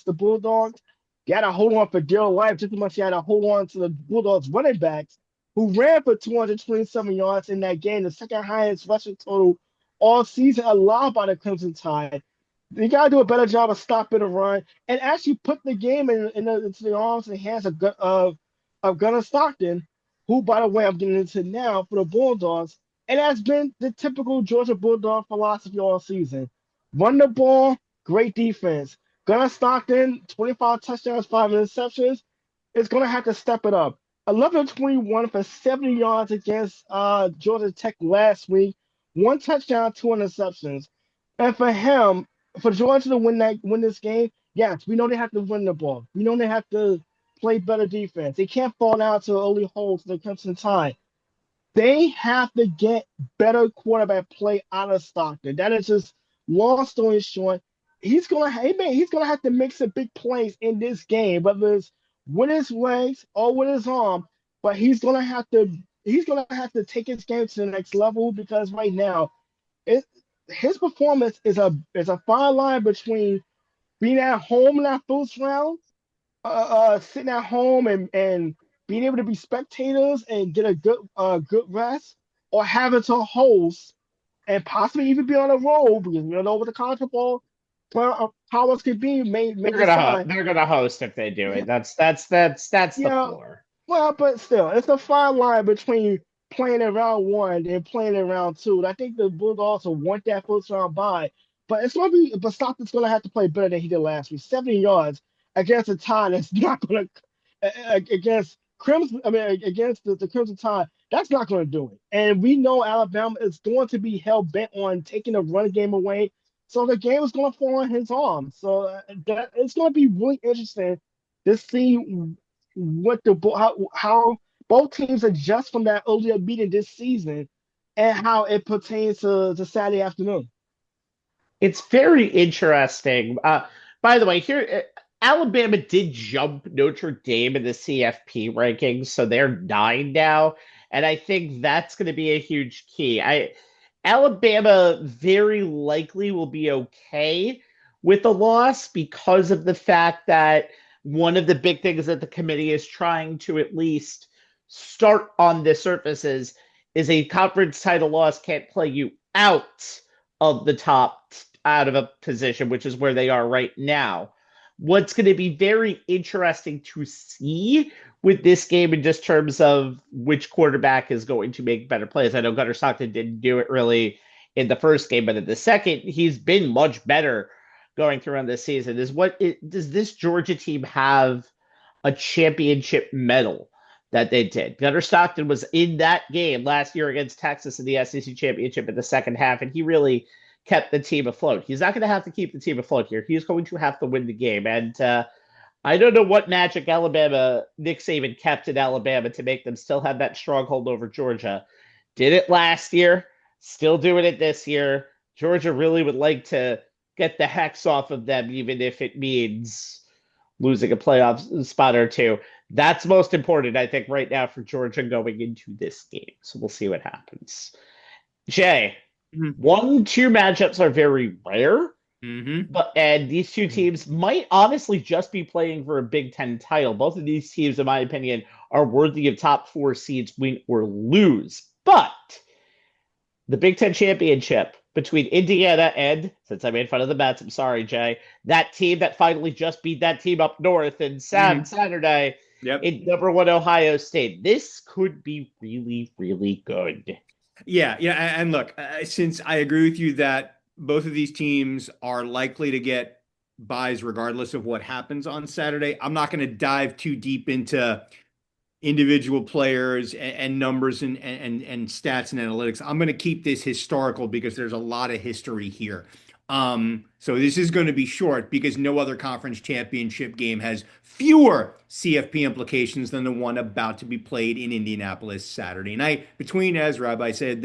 the Bulldogs. They had to hold on for dear life just as much as they had to hold on to the Bulldogs running backs who ran for 227 yards in that game, the second highest rushing total all season allowed by the Crimson Tide. They got to do a better job of stopping the run and actually put the game into the arms and hands of Gunnar Stockton, who, by the way, I'm getting into now for the Bulldogs. And that's been the typical Georgia Bulldog philosophy all season. Run the ball, great defense. Gunnar Stockton, 25 touchdowns, 5 interceptions, is going to have to step it up. 11-21 for 70 yards against Georgia Tech last week. 1 touchdown, 2 interceptions. And for Georgia to win this game, yes, we know they have to win the ball. We know they have to play better defense. They can't fall down to early holes to the Crimson Tide. They have to get better quarterback play out of Stockton. That is just long story short. He's gonna have to make some big plays in this game, whether it's with his legs or with his arm. But he's gonna have to take his game to the next level because right now, his performance is a fine line between being at home in that first round, sitting at home and being able to be spectators and get a good rest, or having to host and possibly even be on a roll because we don't know what the college football Well, powers could be may They're gonna decide. they're gonna host if they do Yeah, it. That's the yeah. floor. Well, but still, it's a fine line between playing in round one and playing in round two. And I think the Bulls also want that first round bye. But it's gonna be but Stockton's gonna have to play better than he did last week. 70 yards against a tie that's not gonna against Crimson, I mean against the Crimson Tide, that's not gonna do it. And we know Alabama is going to be hell bent on taking the run game away. So the game is gonna fall on his arms. So that it's gonna be really interesting to see what how both teams adjust from that earlier meeting this season and how it pertains to Saturday afternoon. It's very interesting. By the way, here Alabama did jump Notre Dame in the CFP rankings, so they're 9 now, and I think that's going to be a huge key. I Alabama very likely will be okay with the loss because of the fact that one of the big things that the committee is trying to at least start on the surfaces is a conference title loss can't play you out of the top out of a position, which is where they are right now. What's going to be very interesting to see with this game in just terms of which quarterback is going to make better plays. I know Gunnar Stockton didn't do it really in the first game, but in the second, he's been much better going through on this season. Does this Georgia team have a championship medal that they did? Gunnar Stockton was in that game last year against Texas in the SEC championship in the second half, and he really kept the team afloat. He's not going to have to keep the team afloat here. He's going to have to win the game. And I don't know what magic Nick Saban kept in Alabama to make them still have that stronghold over Georgia. Did it last year, still doing it this year. Georgia really would like to get the hex off of them, even if it means losing a playoff spot or two. That's most important, I think, right now for Georgia going into this game. So we'll see what happens. Jay, Mhm. 1-2 matchups are very rare, Mhm. and these two teams might honestly just be playing for a Big Ten title. Both of these teams, in my opinion, are worthy of top 4 seeds, win or lose. But the Big Ten championship between Indiana and, since I made fun of the Mets, I'm sorry, Jay, that team that finally just beat that team up north in Mhm. Saturday Yep. in number 1 Ohio State. This could be really, really good. Yeah, yeah, and look, since I agree with you that both of these teams are likely to get buys regardless of what happens on Saturday, I'm not going to dive too deep into individual players and numbers and stats and analytics. I'm going to keep this historical because there's a lot of history here. So this is going to be short because no other conference championship game has fewer CFP implications than the one about to be played in Indianapolis Saturday night between, as Rabbi said,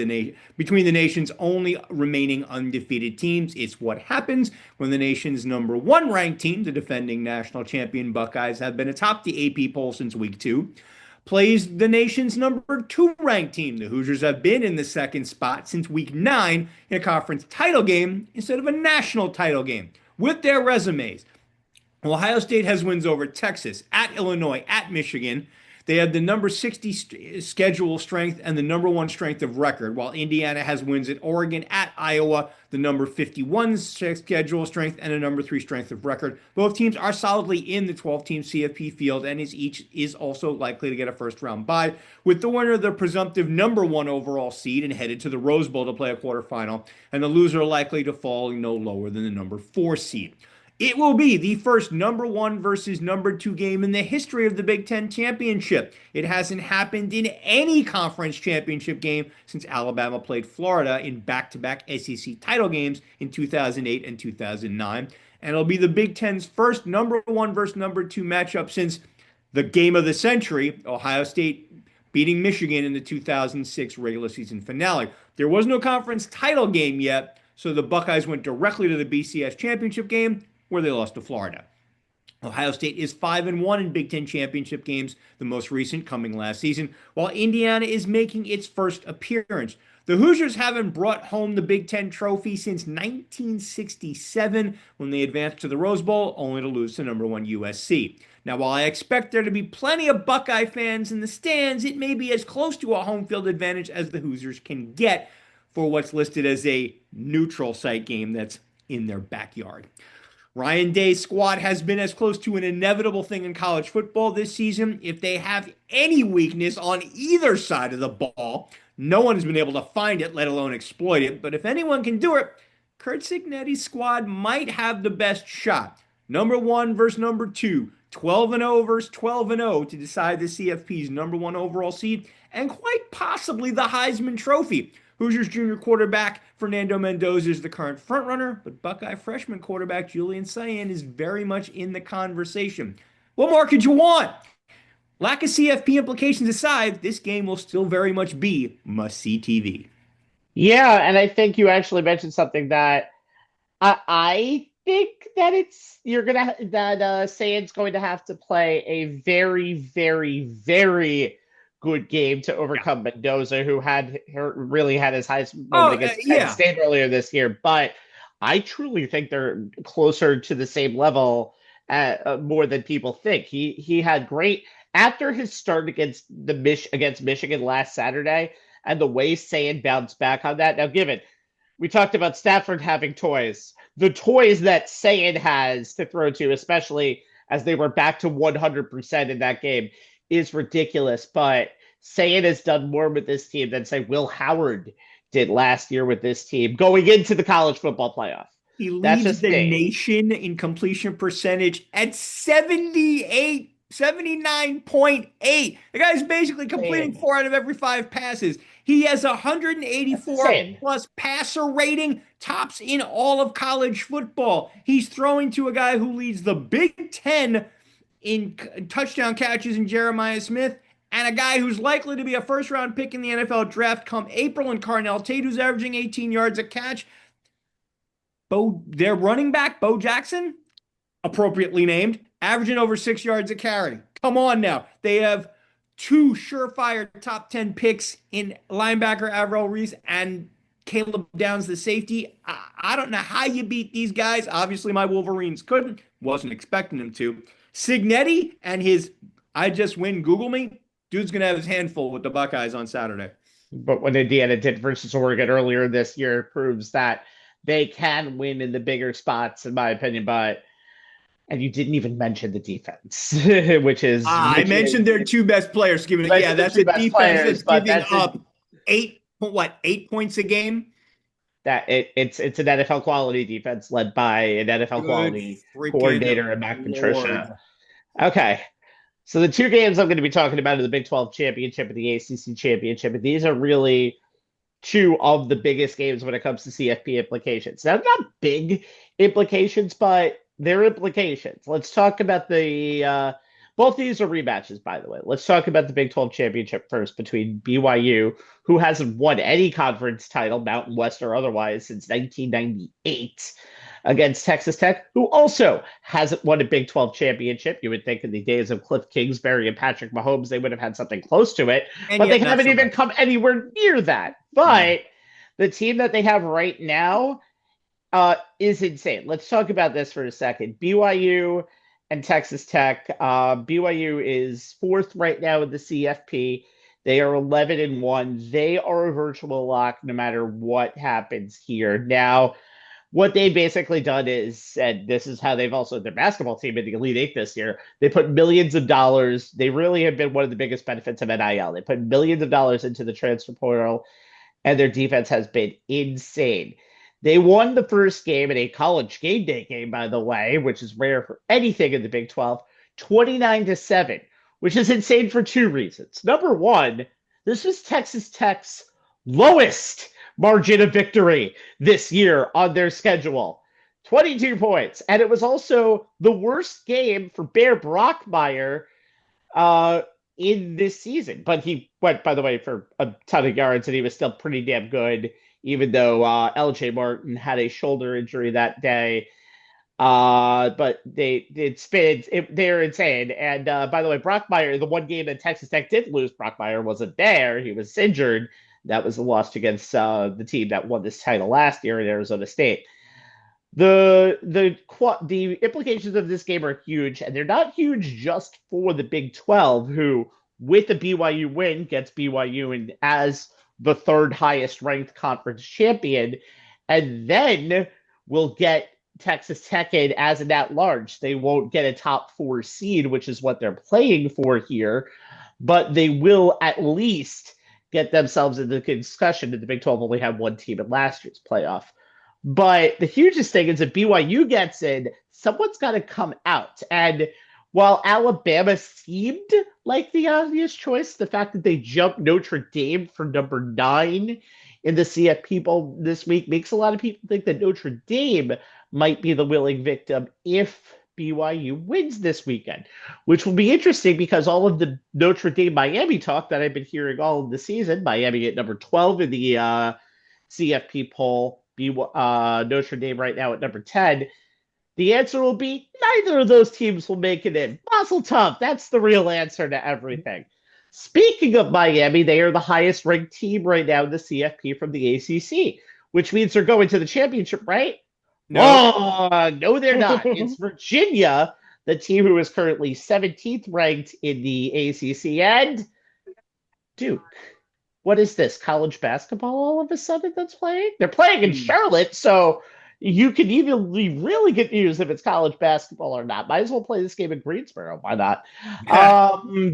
between the nation's only remaining undefeated teams. It's what happens when the nation's number 1 ranked team, the defending national champion Buckeyes, have been atop the AP poll since week 2, plays the nation's number 2 ranked team. The Hoosiers have been in the second spot since week 9 in a conference title game instead of a national title game. With their resumes, Ohio State has wins over Texas, at Illinois, at Michigan. They have the number 60 schedule strength and the number 1 strength of record, while Indiana has wins at Oregon, at Iowa, the number 51 schedule strength and a number 3 strength of record. Both teams are solidly in the 12-team CFP field and each is also likely to get a first-round bye, with the winner the presumptive number 1 overall seed and headed to the Rose Bowl to play a quarterfinal, and the loser likely to fall no lower than the number 4 seed. It will be the first number 1 versus number 2 game in the history of the Big Ten championship. It hasn't happened in any conference championship game since Alabama played Florida in back-to-back SEC title games in 2008 and 2009. And it'll be the Big Ten's first number 1 versus number 2 matchup since the game of the century, Ohio State beating Michigan in the 2006 regular season finale. There was no conference title game yet, so the Buckeyes went directly to the BCS championship game, where they lost to Florida. Ohio State is 5-1 in Big Ten championship games, the most recent coming last season, while Indiana is making its first appearance. The Hoosiers haven't brought home the Big Ten trophy since 1967 when they advanced to the Rose Bowl, only to lose to number 1 USC. Now, while I expect there to be plenty of Buckeye fans in the stands, it may be as close to a home field advantage as the Hoosiers can get for what's listed as a neutral site game that's in their backyard. Ryan Day's squad has been as close to an inevitable thing in college football this season. If they have any weakness on either side of the ball, no one has been able to find it, let alone exploit it. But if anyone can do it, Curt Cignetti's squad might have the best shot. Number 1 versus number 2, 12-0 versus 12-0 to decide the CFP's number 1 overall seed, and quite possibly the Heisman Trophy. Hoosiers junior quarterback Fernando Mendoza is the current frontrunner, but Buckeye freshman quarterback Julian Sayin is very much in the conversation. What more could you want? Lack of CFP implications aside, this game will still very much be must-see TV. Yeah, and I think you actually mentioned something that I think that Sayin's going to have to play a very, very, very good game to overcome Mendoza, who really had his highest moment against Penn State earlier this year. But I truly think they're closer to the same level more than people think. He had great after his start against Michigan last Saturday, and the way Sayin bounced back on that. Now, given we talked about Stafford having toys, the toys that Sayin has to throw to, especially as they were back to 100% in that game, is ridiculous, but Sayin has done more with this team than, say, Will Howard did last year with this team going into the college football playoff. He leads the nation in completion percentage at 79.8. The guy's basically completing 4 out of every 5 passes. He has 184 plus passer rating, tops in all of college football. He's throwing to a guy who leads the Big Ten in touchdown catches in Jeremiah Smith, and a guy who's likely to be a first-round pick in the NFL draft come April, and Carnell Tate, who's averaging 18 yards a catch. Their running back, Bo Jackson, appropriately named, averaging over 6 yards a carry. Come on now. They have 2 surefire top 10 picks in linebacker Avril Reese and Caleb Downs, the safety. I don't know how you beat these guys. Obviously, my Wolverines couldn't. Wasn't expecting them to. Cignetti and his I just win Google me, dude's going to have his hand full with the Buckeyes on Saturday. But what Indiana did versus Oregon earlier this year proves that they can win in the bigger spots, in my opinion. And you didn't even mention the defense, which is... I mentioned their 2 best players. That's a defense that's giving up 8 points a game? It's an NFL quality defense led by an NFL quality coordinator and Mac Patricia. Okay. So the 2 games I'm going to be talking about are the Big 12 championship and the ACC championship. And these are really 2 of the biggest games when it comes to CFP implications. Now, not big implications, but they're implications. Let's talk about both these are rematches, by the way. Let's talk about the Big 12 championship first between BYU, who hasn't won any conference title, Mountain West or otherwise, since 1998, against Texas Tech, who also hasn't won a Big 12 championship. You would think in the days of Cliff Kingsbury and Patrick Mahomes, they would have had something close to it, but they haven't even come anywhere near that. But the team that they have right now is insane. Let's talk about this for a second. BYU and Texas Tech. BYU is 4th right now in the CFP. They are 11-1. They are a virtual lock no matter what happens here. Now, what they've basically done is, and this is how they've also, their basketball team in the Elite Eight this year, they put millions of dollars. They really have been one of the biggest benefits of NIL. They put millions of dollars into the transfer portal, and their defense has been insane. They won the first game in a college game day game, by the way, which is rare for anything in the Big 12, 29-7, which is insane for 2 reasons. Number 1, this is Texas Tech's lowest margin of victory this year on their schedule, 22 points. And it was also the worst game for Bear Brockmeyer in this season. But he went, by the way, for a ton of yards, and he was still pretty damn good, even though LJ Martin had a shoulder injury that day. But they're insane. And by the way, Brockmeyer, the one game that Texas Tech did lose, Brockmeyer wasn't there. He was injured. That was a loss against the team that won this title last year in Arizona State. The implications of this game are huge, and they're not huge just for the Big 12, who, with the BYU win, gets BYU in as the 3rd highest ranked conference champion. And then will get Texas Tech in as an at-large. They won't get a top 4 seed, which is what they're playing for here, but they will at least get themselves into the discussion that the Big 12 only had one team in last year's playoff. But the hugest thing is if BYU gets in, someone's got to come out. And while Alabama seemed like the obvious choice, the fact that they jumped Notre Dame for number 9 in the CFP poll this week makes a lot of people think that Notre Dame might be the willing victim if BYU wins this weekend, which will be interesting because all of the Notre Dame Miami talk that I've been hearing all of the season, Miami at number 12 in the CFP poll, Notre Dame right now at number 10. The answer will be neither of those teams will make it in. Mazel tov. That's the real answer to everything. Speaking of Miami, they are the highest ranked team right now in the CFP from the ACC, which means they're going to the championship, right? No. Oh, no, they're not. It's Virginia, the team who is currently 17th ranked in the ACC, and Duke. What is this? College basketball all of a sudden that's playing? They're playing in Charlotte, so you can even be really confused if it's college basketball or not. Might as well play this game in Greensboro. Why not?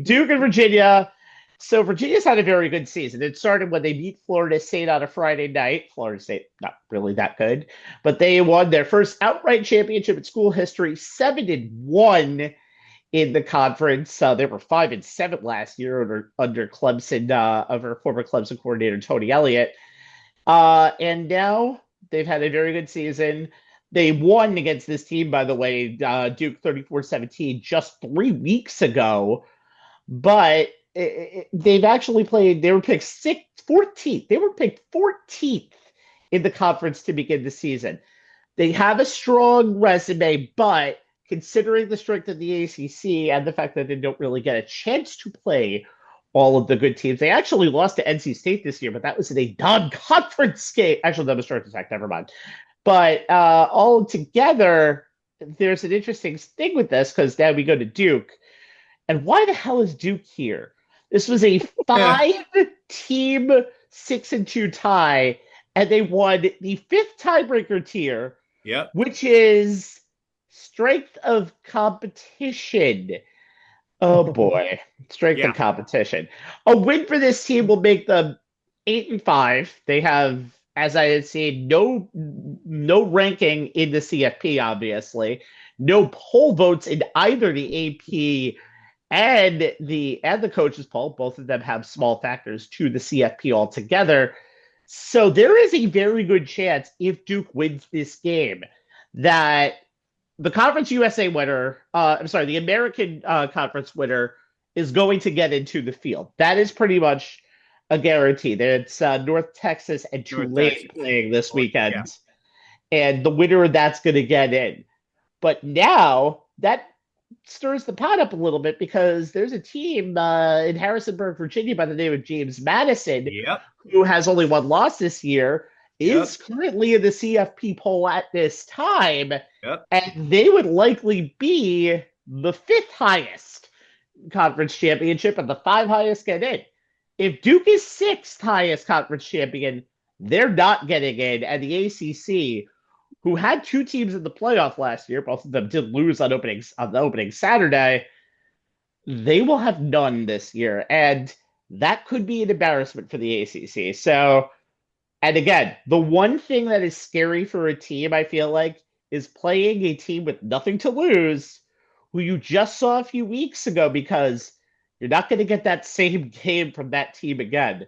Duke and Virginia. So Virginia's had a very good season. It started when they beat Florida State on a Friday night. Florida State, not really that good, but they won their first outright championship in school history, 7-1 in the conference. They were 5-7 last year under Clemson, of our former Clemson coordinator Tony Elliott. And now they've had a very good season. They won against this team, by the way, Duke 34-17 just 3 weeks ago. But they've actually played, they were picked 14th. They were picked 14th in the conference to begin the season. They have a strong resume, but considering the strength of the ACC and the fact that they don't really get a chance to play all of the good teams, they actually lost to NC State this year, but that was in a non-conference game. Actually, that was Georgia Tech, never mind. But all together, there's an interesting thing with this because now we go to Duke. And why the hell is Duke here? This was a 5-team 6-2 tie, and they won the 5th tiebreaker tier, which is strength of competition. Oh boy, strength of competition. A win for this team will make them 8-5. They have, as I had seen, no ranking in the CFP, obviously, no poll votes in either the AP and the coaches poll. Both of them have small factors to the CFP altogether. So there is a very good chance if Duke wins this game that the Conference USA winner, the American Conference winner is going to get into the field. That is pretty much a guarantee. It's North Texas and Tulane playing this weekend. And the winner of that's going to get in. But now that stirs the pot up a little bit because there's a team in Harrisonburg, Virginia by the name of James Madison who has only one loss this year, is currently in the CFP poll at this time, and they would likely be the 5th highest conference championship and the 5 highest get in. If Duke is 6th highest conference champion, they're not getting in, and the ACC, who had 2 teams in the playoff last year, both of them did lose on the opening Saturday, they will have none this year, and that could be an embarrassment for the ACC. So, and again, the one thing that is scary for a team, I feel like, is playing a team with nothing to lose, who you just saw a few weeks ago, because you're not going to get that same game from that team again.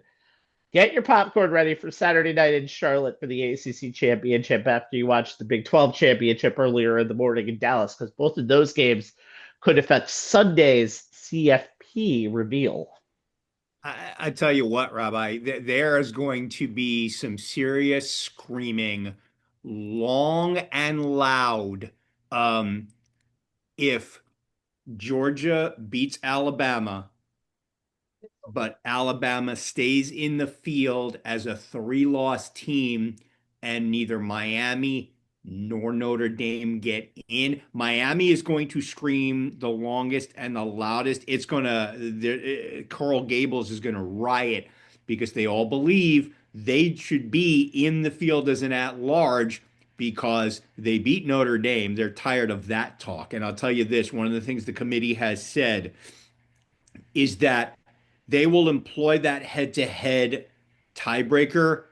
Get your popcorn ready for Saturday night in Charlotte for the ACC Championship after you watch the Big 12 Championship earlier in the morning in Dallas, because both of those games could affect Sunday's CFP reveal. I tell you what, Rabbi, there is going to be some serious screaming, long and loud, if Georgia beats Alabama, but Alabama stays in the field as a 3-loss team and neither Miami nor Notre Dame get in. Miami is going to scream the longest and the loudest. It's going to, Coral Gables is going to riot because they all believe they should be in the field as an at-large because they beat Notre Dame. They're tired of that talk. And I'll tell you this, one of the things the committee has said is that they will employ that head-to-head tiebreaker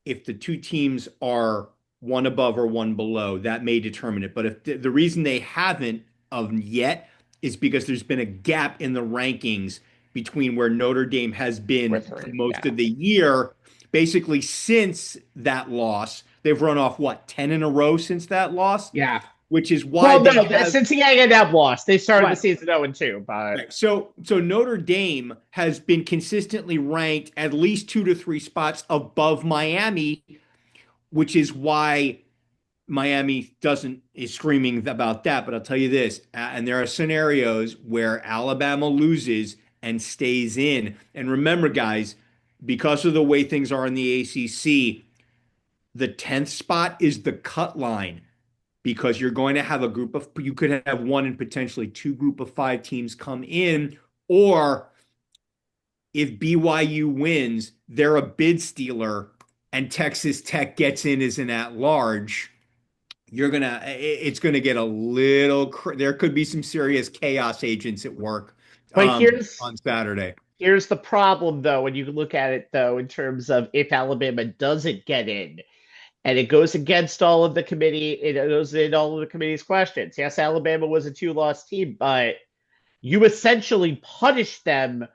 if the two teams are one above or one below. That may determine it. But if the reason they haven't of yet is because there's been a gap in the rankings between where Notre Dame has been for most of the year. Basically, since that loss, they've run off, 10 in a row since that loss? Yeah. Which is why since the A&M loss, they started the season 0-2. But so Notre Dame has been consistently ranked at least 2 to 3 spots above Miami, which is why Miami is screaming about that. But I'll tell you this, and there are scenarios where Alabama loses and stays in. And remember, guys, because of the way things are in the ACC, the 10th spot is the cut line. Because you're going to have you could have one and potentially 2 group of 5 teams come in, or if BYU wins, they're a bid stealer and Texas Tech gets in as an at-large. It's going to get a little, there could be some serious chaos agents at work on Saturday. Here's the problem, though, when you look at it, though, in terms of if Alabama doesn't get in. And it goes against all of the committee. It goes in all of the committee's questions. Yes, Alabama was a 2-loss team, but you essentially punished them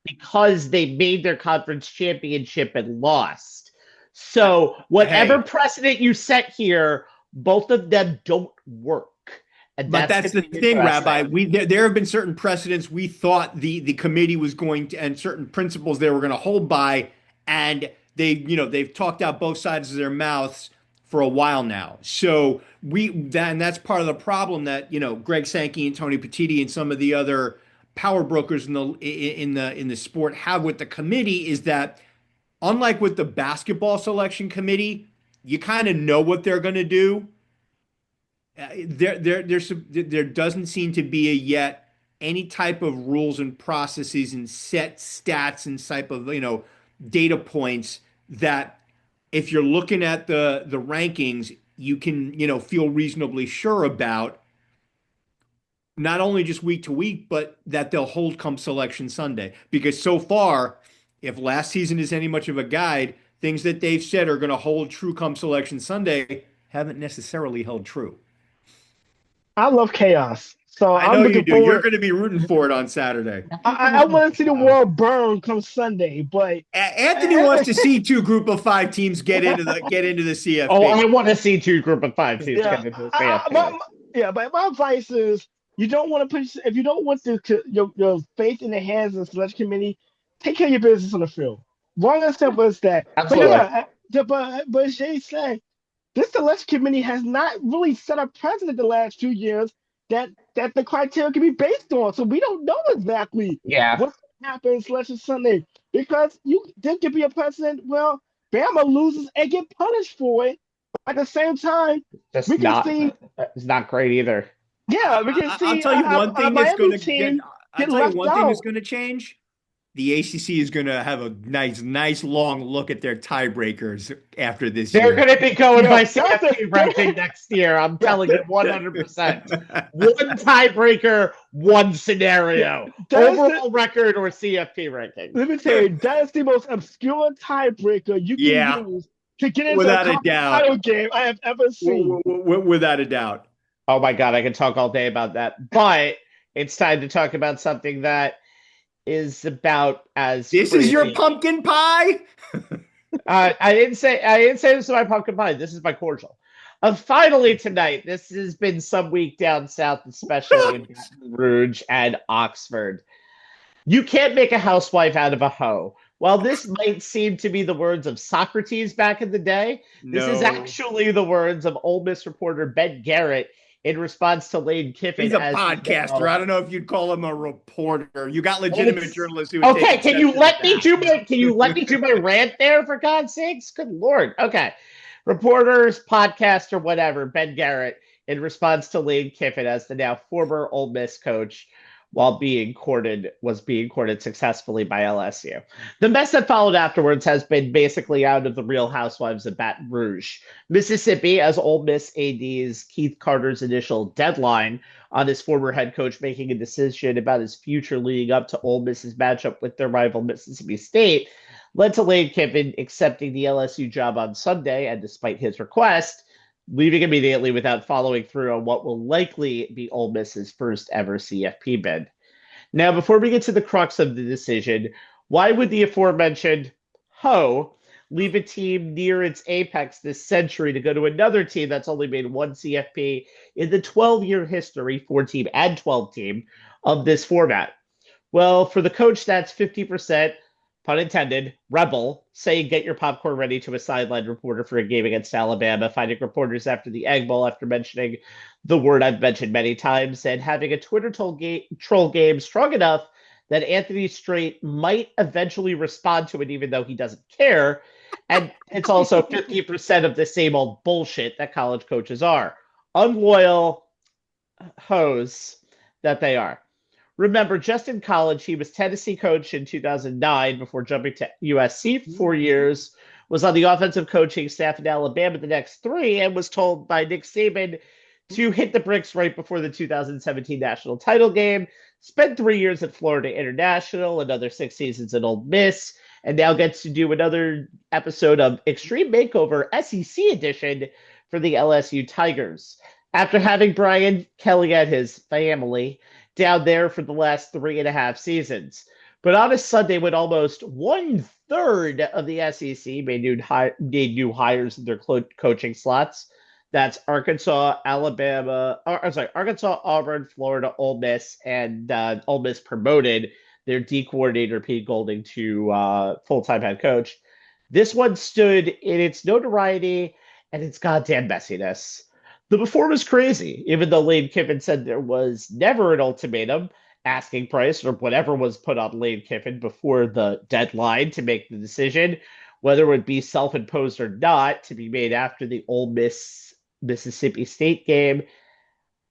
because they made their conference championship and lost. So whatever precedent you set here, both of them don't work. And that's the thing, Rabbi. There have been certain precedents we thought the committee was going to, and certain principles they were going to hold by, and they've talked out both sides of their mouths for a while now. So and that's part of the problem that, Greg Sankey and Tony Petitti and some of the other power brokers in the sport have with the committee is that, unlike with the basketball selection committee, you kind of know what they're going to do. There doesn't seem to be yet any type of rules and processes and set stats and type of, data points that if you're looking at the rankings, you can, feel reasonably sure about, not only just week to week, but that they'll hold come Selection Sunday. Because so far, if last season is any much of a guide, things that they've said are going to hold true come Selection Sunday haven't necessarily held true. I love chaos. So I know you do. You're going to be rooting for it on Saturday. I want to see the world burn come Sunday, but Anthony wants to see 2 group of 5 teams get into the CFP. Oh, I want to see 2 group of 5 teams get into the CFP. But my advice is, you don't want to if you don't want your faith in the hands of the selection committee, take care of your business on the field. Long and simple as that. Absolutely. But as Jay said, this selection committee has not really set a precedent the last 2 years that the criteria can be based on. So we don't know exactly what happens Selection Sunday, because there could be a precedent. Well, Bama loses and get punished for it. But at the same time, it's not great either. Yeah, we can see. I'll tell you one thing that's going to change. The ACC is going to have a nice long look at their tiebreakers after this year. They're going to be going by CFP ranking next year. I'm telling you 100%. One tiebreaker, one scenario. Overall record or CFP ranking. Let me tell you, that's the most obscure tiebreaker you can use to get into a title game I have ever seen. Without a doubt. Oh my God, I can talk all day about that. But it's time to talk about something that is about as this crazy. Is your pumpkin pie? I didn't say this is my pumpkin pie. This is my cordial. Finally tonight, this has been some week down south, especially in Baton Rouge and Oxford. You can't make a housewife out of a hoe. While this might seem to be the words of Socrates back in the day, this is actually the words of Ole Miss reporter Ben Garrett in response to Lane Kiffin. He's a podcaster. I don't know if you'd call him a reporter. You got legitimate journalists who can you let me do my rant there, for God's sakes? Good Lord. Okay. Reporters, podcaster, whatever, Ben Garrett in response to Lane Kiffin as the now former Ole Miss coach while was being courted successfully by LSU. The mess that followed afterwards has been basically out of the Real Housewives of Baton Rouge. Mississippi, as Ole Miss AD's Keith Carter's initial deadline on his former head coach making a decision about his future leading up to Ole Miss's matchup with their rival Mississippi State, led to Lane Kiffin accepting the LSU job on Sunday, and despite his request, leaving immediately without following through on what will likely be Ole Miss's first ever CFP bid. Now, before we get to the crux of the decision, why would the aforementioned Ho leave a team near its apex this century to go to another team that's only made one CFP in the 12-year history, 4-team and 12-team, of this format? Well, for the coach, that's 50%, pun intended, rebel, saying get your popcorn ready to a sideline reporter for a game against Alabama, finding reporters after the Egg Bowl after mentioning the word I've mentioned many times, and having a Twitter troll game strong enough that Anthony Strait might eventually respond to it even though he doesn't care. And it's also 50% of the same old bullshit that college coaches are. Unloyal hoes that they are. Remember, just in college, he was Tennessee coach in 2009 before jumping to USC for 4 years, was on the offensive coaching staff in Alabama the next 3, and was told by Nick Saban to hit the bricks right before the 2017 national title game, spent 3 years at Florida International, another 6 seasons at Ole Miss, and now gets to do another episode of Extreme Makeover SEC edition for the LSU Tigers. After having Brian Kelly and his family down there for the last 3.5 seasons. But on a Sunday when almost 1/3 of the SEC made new hires in their coaching slots, that's Arkansas, Arkansas, Auburn, Florida, Ole Miss, and Ole Miss promoted their D coordinator, Pete Golding, to full-time head coach. This one stood in its notoriety and its goddamn messiness. The before was crazy, even though Lane Kiffin said there was never an ultimatum, asking price, or whatever was put on Lane Kiffin before the deadline to make the decision, whether it would be self-imposed or not, to be made after the Ole Miss Mississippi State game.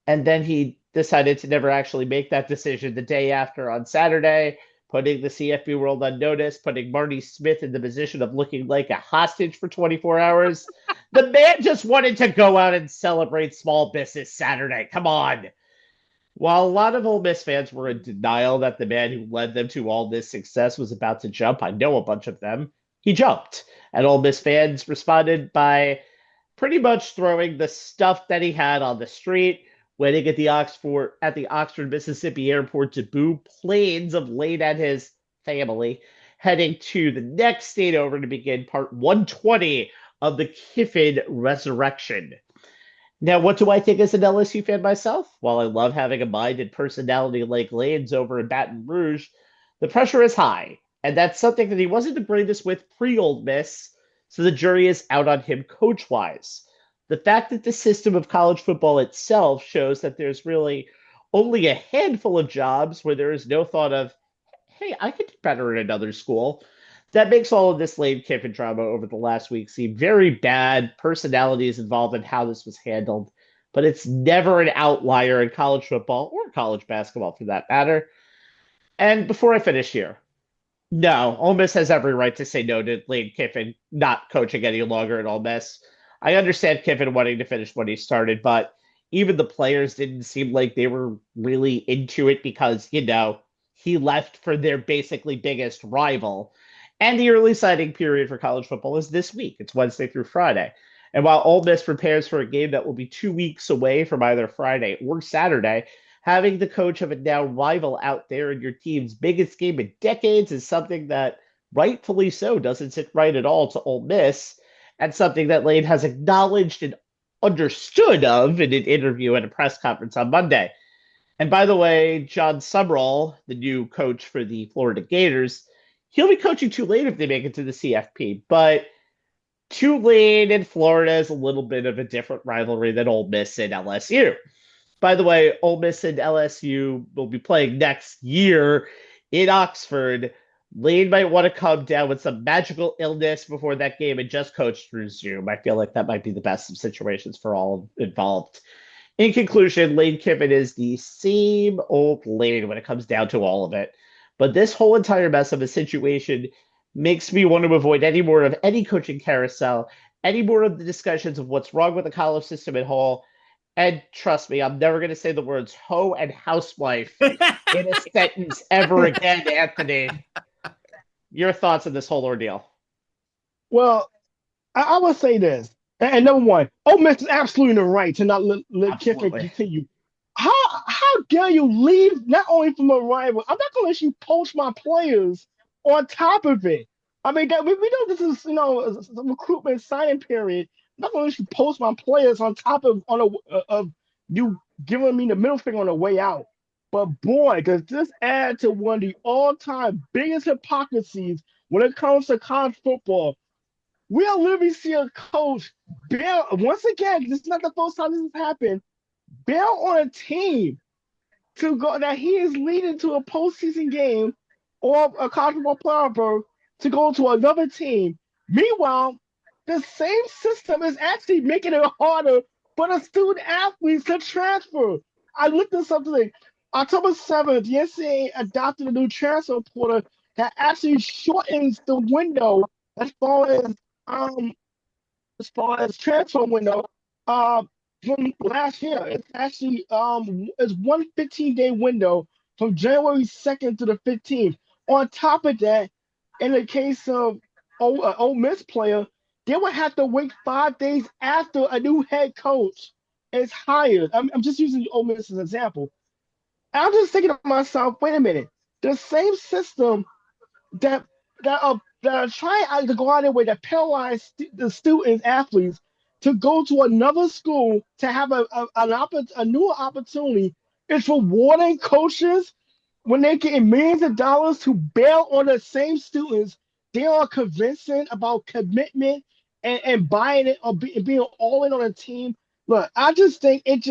And then he decided to never actually make that decision the day after on Saturday, putting the CFB world on notice, putting Marty Smith in the position of looking like a hostage for 24 hours. The man just wanted to go out and celebrate small business Saturday. Come on. While a lot of Ole Miss fans were in denial that the man who led them to all this success was about to jump, I know a bunch of them, he jumped. And Ole Miss fans responded by pretty much throwing the stuff that he had on the street, waiting at the Oxford, Mississippi airport to boo planes of Lane and his family, heading to the next state over to begin part 120 of the Kiffin resurrection. Now, what do I think as an LSU fan myself? While I love having a mind and personality like Lane's over in Baton Rouge, the pressure is high, and that's something that he wasn't the greatest with pre-Ole Miss, so the jury is out on him coach-wise. The fact that the system of college football itself shows that there's really only a handful of jobs where there is no thought of, hey, I could do better at another school. That makes all of this Lane Kiffin drama over the last week seem very bad. Personalities involved in how this was handled, but it's never an outlier in college football or college basketball for that matter. And before I finish here, no, Ole Miss has every right to say no to Lane Kiffin not coaching any longer at Ole Miss. I understand Kiffin wanting to finish what he started, but even the players didn't seem like they were really into it because, he left for their basically biggest rival. And the early signing period for college football is this week. It's Wednesday through Friday. And while Ole Miss prepares for a game that will be 2 weeks away from either Friday or Saturday, having the coach of a now rival out there in your team's biggest game in decades is something that, rightfully so, doesn't sit right at all to Ole Miss, and something that Lane has acknowledged and understood of in an interview at a press conference on Monday. And by the way, John Sumrall, the new coach for the Florida Gators, he'll be coaching Tulane if they make it to the CFP, but Tulane and Florida is a little bit of a different rivalry than Ole Miss and LSU. By the way, Ole Miss and LSU will be playing next year in Oxford. Lane might want to come down with some magical illness before that game and just coach through Zoom. I feel like that might be the best of situations for all involved. In conclusion, Lane Kiffin is the same old Lane when it comes down to all of it. But this whole entire mess of a situation makes me want to avoid any more of any coaching carousel, any more of the discussions of what's wrong with the college system at all. And trust me, I'm never going to say the words hoe and housewife in a sentence ever again, Anthony. Your thoughts on this whole ordeal? Well, I will say this. And number one, Ole Miss is absolutely in the right to not let Kiffin Absolutely. continue. How dare you leave not only from a rival? I'm not gonna let you poach my players on top of it. I mean that we know this is a recruitment signing period. I'm not gonna let you poach my players on top of you giving me the middle finger on the way out. But boy, does this add to one of the all-time biggest hypocrisies when it comes to college football. We'll literally see a coach bail once again. This is not the first time this has happened. Bail on a team to go that he is leading to a postseason game or a college football playoff berth to go to another team. Meanwhile, the same system is actually making it harder for the student athletes to transfer. I looked at something. October 7th, the NCAA adopted a new transfer portal that actually shortens the window as far as um transfer window uh from last year. It's actually it's one 15-day window from January 2nd to the 15th. On top of that, in the case of Ole Miss player, they would have to wait 5 days after a new head coach is hired. I'm just using Ole Miss as an example. I'm just thinking to myself, wait a minute, the same system that that are trying to go out of their way to penalize the students, athletes, to go to another school to have a new opportunity is rewarding coaches when they're getting millions of dollars to bail on the same students. They are convincing about commitment and buying it or being all in on a team. Look, I just think it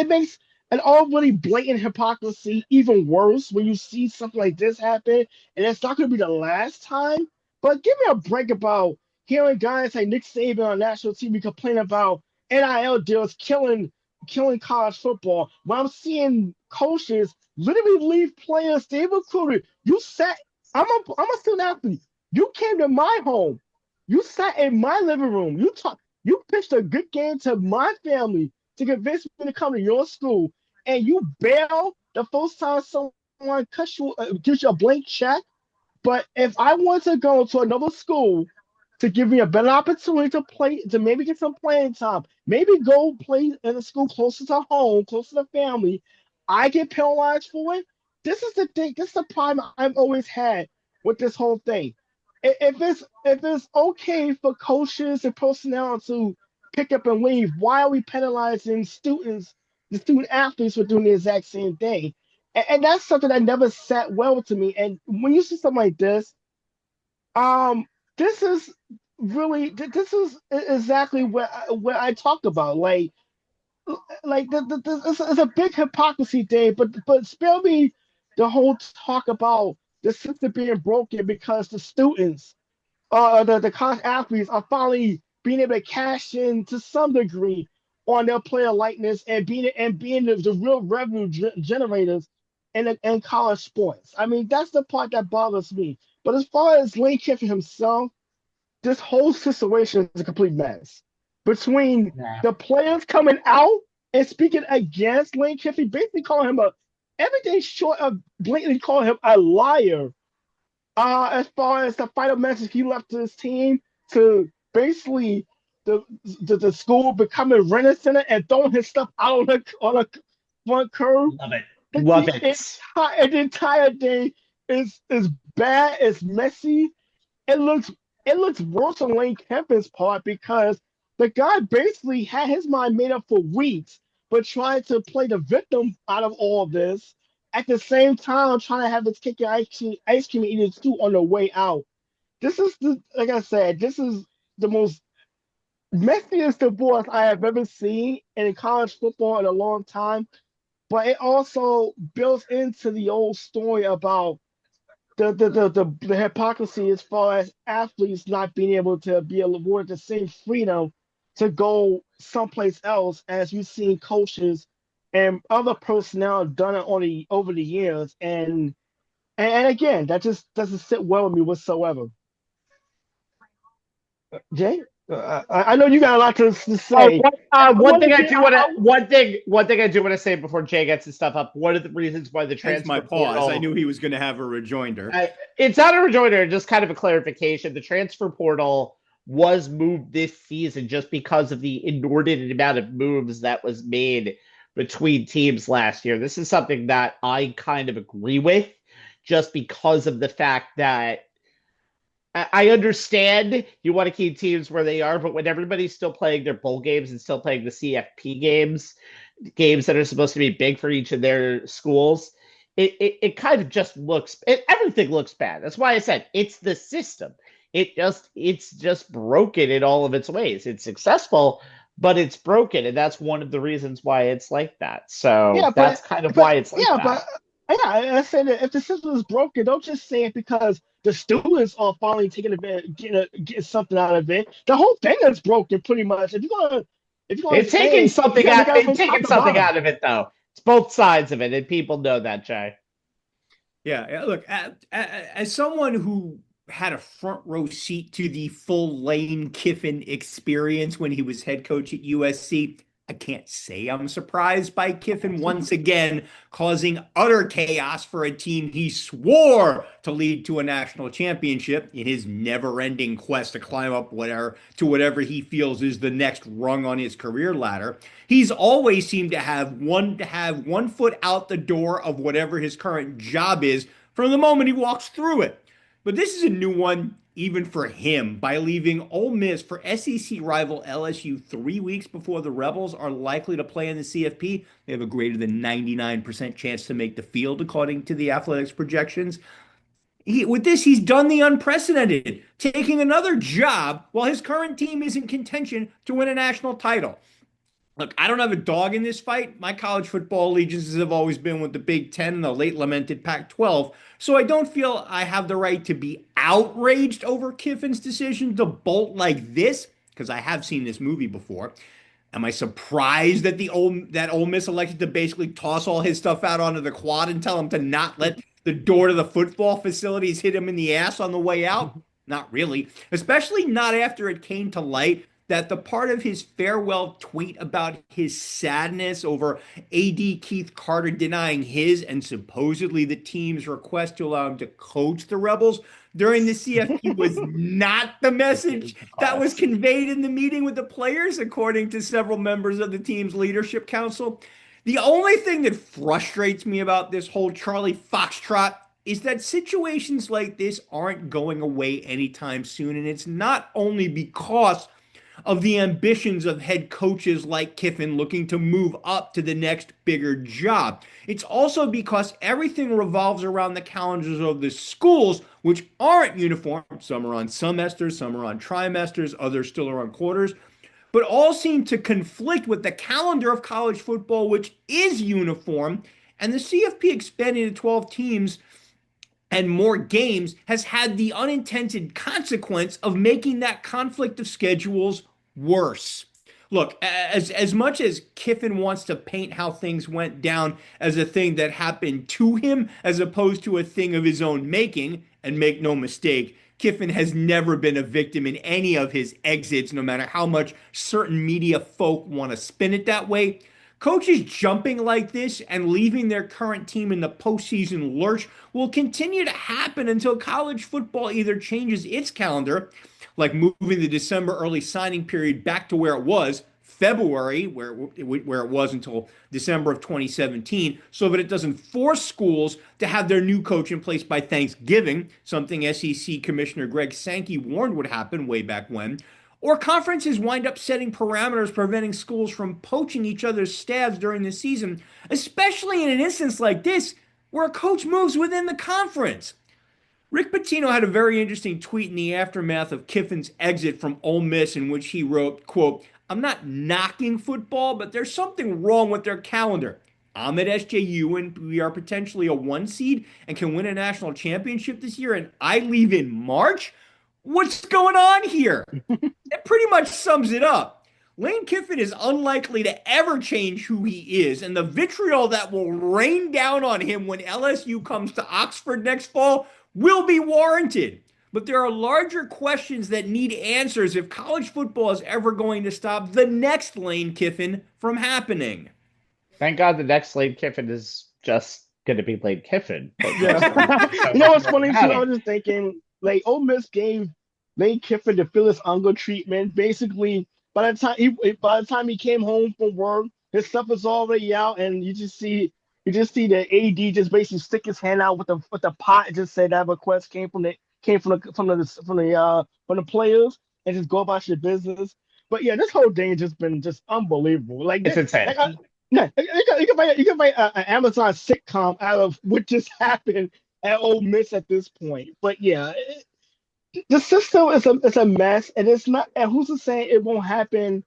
makes an already blatant hypocrisy even worse when you see something like this happen, and it's not going to be the last time. But give me a break about hearing guys like Nick Saban on national TV complain about NIL deals killing college football, while I'm seeing coaches literally leave players they recruited. You sat, I'm a student athlete. You came to my home. You sat in my living room. You pitched a good game to my family to convince me to come to your school, and you bail the first time someone gives you a blank check. But if I want to go to another school to give me a better opportunity to play, to maybe get some playing time, maybe go play in a school closer to home, closer to family, I get penalized for it. This is the thing. This is the problem I've always had with this whole thing. If it's okay for coaches and personnel to pick up and leave, why are we penalizing the student athletes for doing the exact same thing? And that's something that never sat well to me. And when you see something like um, this is this is exactly what I talked about. Like it's a big hypocrisy thing, but spare me the whole talk about the system being broken because the students, the college athletes are finally being able to cash in to some degree on their player likeness and being the real revenue generators in college sports. I mean, that's the part that bothers me. But as far as Lane Kiffin himself, this whole situation is a complete mess. Between Yeah. the players coming out and speaking against Lane Kiffin, basically calling him everything short of blatantly calling him a liar. As far as the final message he left to his team to basically the school becoming rent center and throwing his stuff out on a front curb. Love it. The, Love the, it. the entire day is bad, it's messy, it looks it looks worse on Lane Kiffin's part because the guy basically had his mind made up for weeks, but tried to play the victim out of all of this. At the same time, trying to have his cake and ice cream eating too on the way out. Like I said, this is the most messiest divorce I have ever seen in college football in a long time. But it also builds into the old story about the hypocrisy as far as athletes not being able to be awarded the same freedom to go someplace else, as you've seen coaches and other personnel done it over the years, and again, that just doesn't sit well with me whatsoever. Jay, I know you got a lot to say. One thing I do want to say before Jay gets his stuff up. One of the reasons why the transfer my pause. portal, I knew he was going to have a rejoinder. It's not a rejoinder, just kind of a clarification. The transfer portal was moved this season just because of the inordinate amount of moves that was made between teams last year. This is something that I kind of agree with, just because of the fact that I understand you want to keep teams where they are, but when everybody's still playing their bowl games and still playing the CFP games that are supposed to be big for each of their schools, it kind of just everything looks bad. That's why I said it's the system. It's just broken in all of its ways. It's successful, but it's broken, and that's one of the reasons why it's like that. So that's kind of why it's like that. I said that if the system is broken, don't just say it because the students are finally taking advantage, getting something out of it. The whole thing is broken, pretty much. If you're gonna it's taking something out of it, though. It's both sides of it, and people know that, Jay. Yeah, look, as someone who had a front row seat to the full Lane Kiffin experience when he was head coach at USC, I can't say I'm surprised by Kiffin once again causing utter chaos for a team he swore to lead to a national championship in his never-ending quest to climb up whatever he feels is the next rung on his career ladder. He's always seemed to have one foot out the door of whatever his current job is from the moment he walks through it. But this is a new one even for him, by leaving Ole Miss for SEC rival LSU 3 weeks before the Rebels are likely to play in the CFP. They have a greater than 99% chance to make the field, according to the Athletics projections. With this, he's done the unprecedented, taking another job while his current team is in contention to win a national title. Look, I don't have a dog in this fight. My college football allegiances have always been with the Big Ten and the late lamented Pac-12, so I don't feel I have the right to be outraged over Kiffin's decision to bolt like this, because I have seen this movie before. Am I surprised that Ole Miss elected to basically toss all his stuff out onto the quad and tell him to not let the door to the football facilities hit him in the ass on the way out? Not really, especially not after it came to light that the part of his farewell tweet about his sadness over AD Keith Carter denying his and supposedly the team's request to allow him to coach the Rebels during the CFP was not the message that was conveyed in the meeting with the players, according to several members of the team's leadership council. The only thing that frustrates me about this whole Charlie Foxtrot is that situations like this aren't going away anytime soon, and it's not only because of the ambitions of head coaches like Kiffin looking to move up to the next bigger job. It's also because everything revolves around the calendars of the schools, which aren't uniform. Some are on semesters, some are on trimesters, others still are on quarters, but all seem to conflict with the calendar of college football, which is uniform. And the CFP expanding to 12 teams and more games has had the unintended consequence of making that conflict of schedules worse. Look, as much as Kiffin wants to paint how things went down as a thing that happened to him as opposed to a thing of his own making, and make no mistake, Kiffin has never been a victim in any of his exits, no matter how much certain media folk want to spin it that way. Coaches jumping like this and leaving their current team in the postseason lurch will continue to happen until college football either changes its calendar, like moving the December early signing period back to where it was, February, where it was until December of 2017, so that it doesn't force schools to have their new coach in place by Thanksgiving, something SEC Commissioner Greg Sankey warned would happen way back when. Or conferences wind up setting parameters preventing schools from poaching each other's staffs during the season, especially in an instance like this where a coach moves within the conference. Rick Pitino had a very interesting tweet in the aftermath of Kiffin's exit from Ole Miss in which he wrote, quote, "I'm not knocking football, but there's something wrong with their calendar. I'm at SJU and we are potentially a 1 seed and can win a national championship this year, and I leave in March? What's going on here?" It pretty much sums it up. Lane Kiffin is unlikely to ever change who he is, and the vitriol that will rain down on him when LSU comes to Oxford next fall will be warranted. But there are larger questions that need answers if college football is ever going to stop the next Lane Kiffin from happening. Thank God the next Lane Kiffin is just going to be Lane Kiffin. Yeah. You know what's funny too? I was just thinking, like, Ole Miss gave Lane Kiffin the Phyllis Unger treatment. Basically, by the time he came home from work, his stuff is already out, and you just see the AD just basically stick his hand out with the pot and just say that request came from the players, and just go about your business. But yeah, this whole thing has just been just unbelievable. Like, It's insane. yeah, you can make an Amazon sitcom out of what just happened at Ole Miss at this point. But yeah, the system is a mess, and it's not. And who's to say it won't happen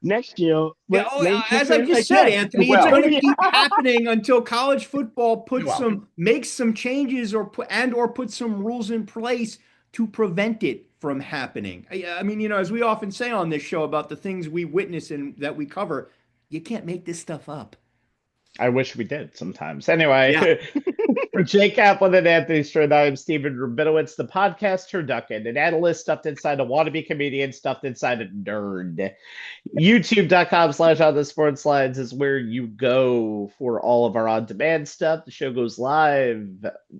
next year Yeah, with Lane as I Kiffin just said, again? Anthony, it's going to keep happening until college football makes some changes or put some rules in place to prevent it from happening. I mean, as we often say on this show about the things we witness and that we cover, you can't make this stuff up. I wish we did sometimes. Yeah. Anyway, for Jay Kaplan and Anthony Strait, I'm Stephen Rabinowitz, the podcast turducken, an analyst stuffed inside a wannabe comedian stuffed inside a nerd. YouTube.com/on the sports lines is where you go for all of our on-demand stuff. The show goes live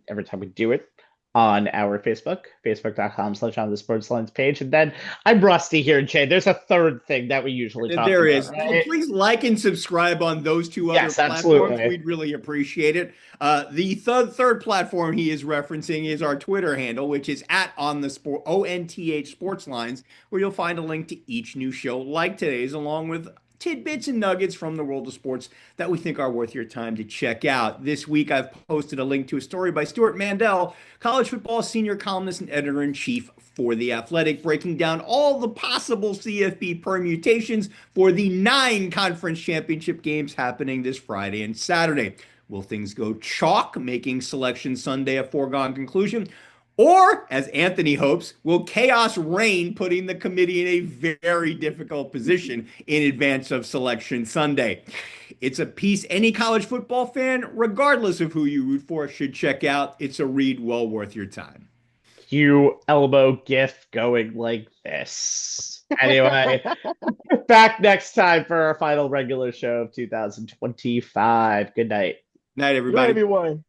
every time we do it on our facebook.com/on the sports lines page. And then I'm rusty here, Jay. There's a third thing that we usually talk There about. is. Right? Please like and subscribe on those two other platforms. Absolutely. We'd really appreciate it. The third platform he is referencing is our Twitter handle, which is at ONTH Sports Lines, where you'll find a link to each new show like today's, along with tidbits and nuggets from the world of sports that we think are worth your time to check out. This week, I've posted a link to a story by Stuart Mandel, college football senior columnist and editor-in-chief for The Athletic, breaking down all the possible CFB permutations for the 9 conference championship games happening this Friday and Saturday. Will things go chalk, making Selection Sunday a foregone conclusion? Or, as Anthony hopes, will chaos reign, putting the committee in a very difficult position in advance of Selection Sunday? It's a piece any college football fan, regardless of who you root for, should check out. It's a read well worth your time. Cue elbow gif going like this. Anyway, back next time for our final regular show of 2025. Good night. Night, everybody. Good everyone.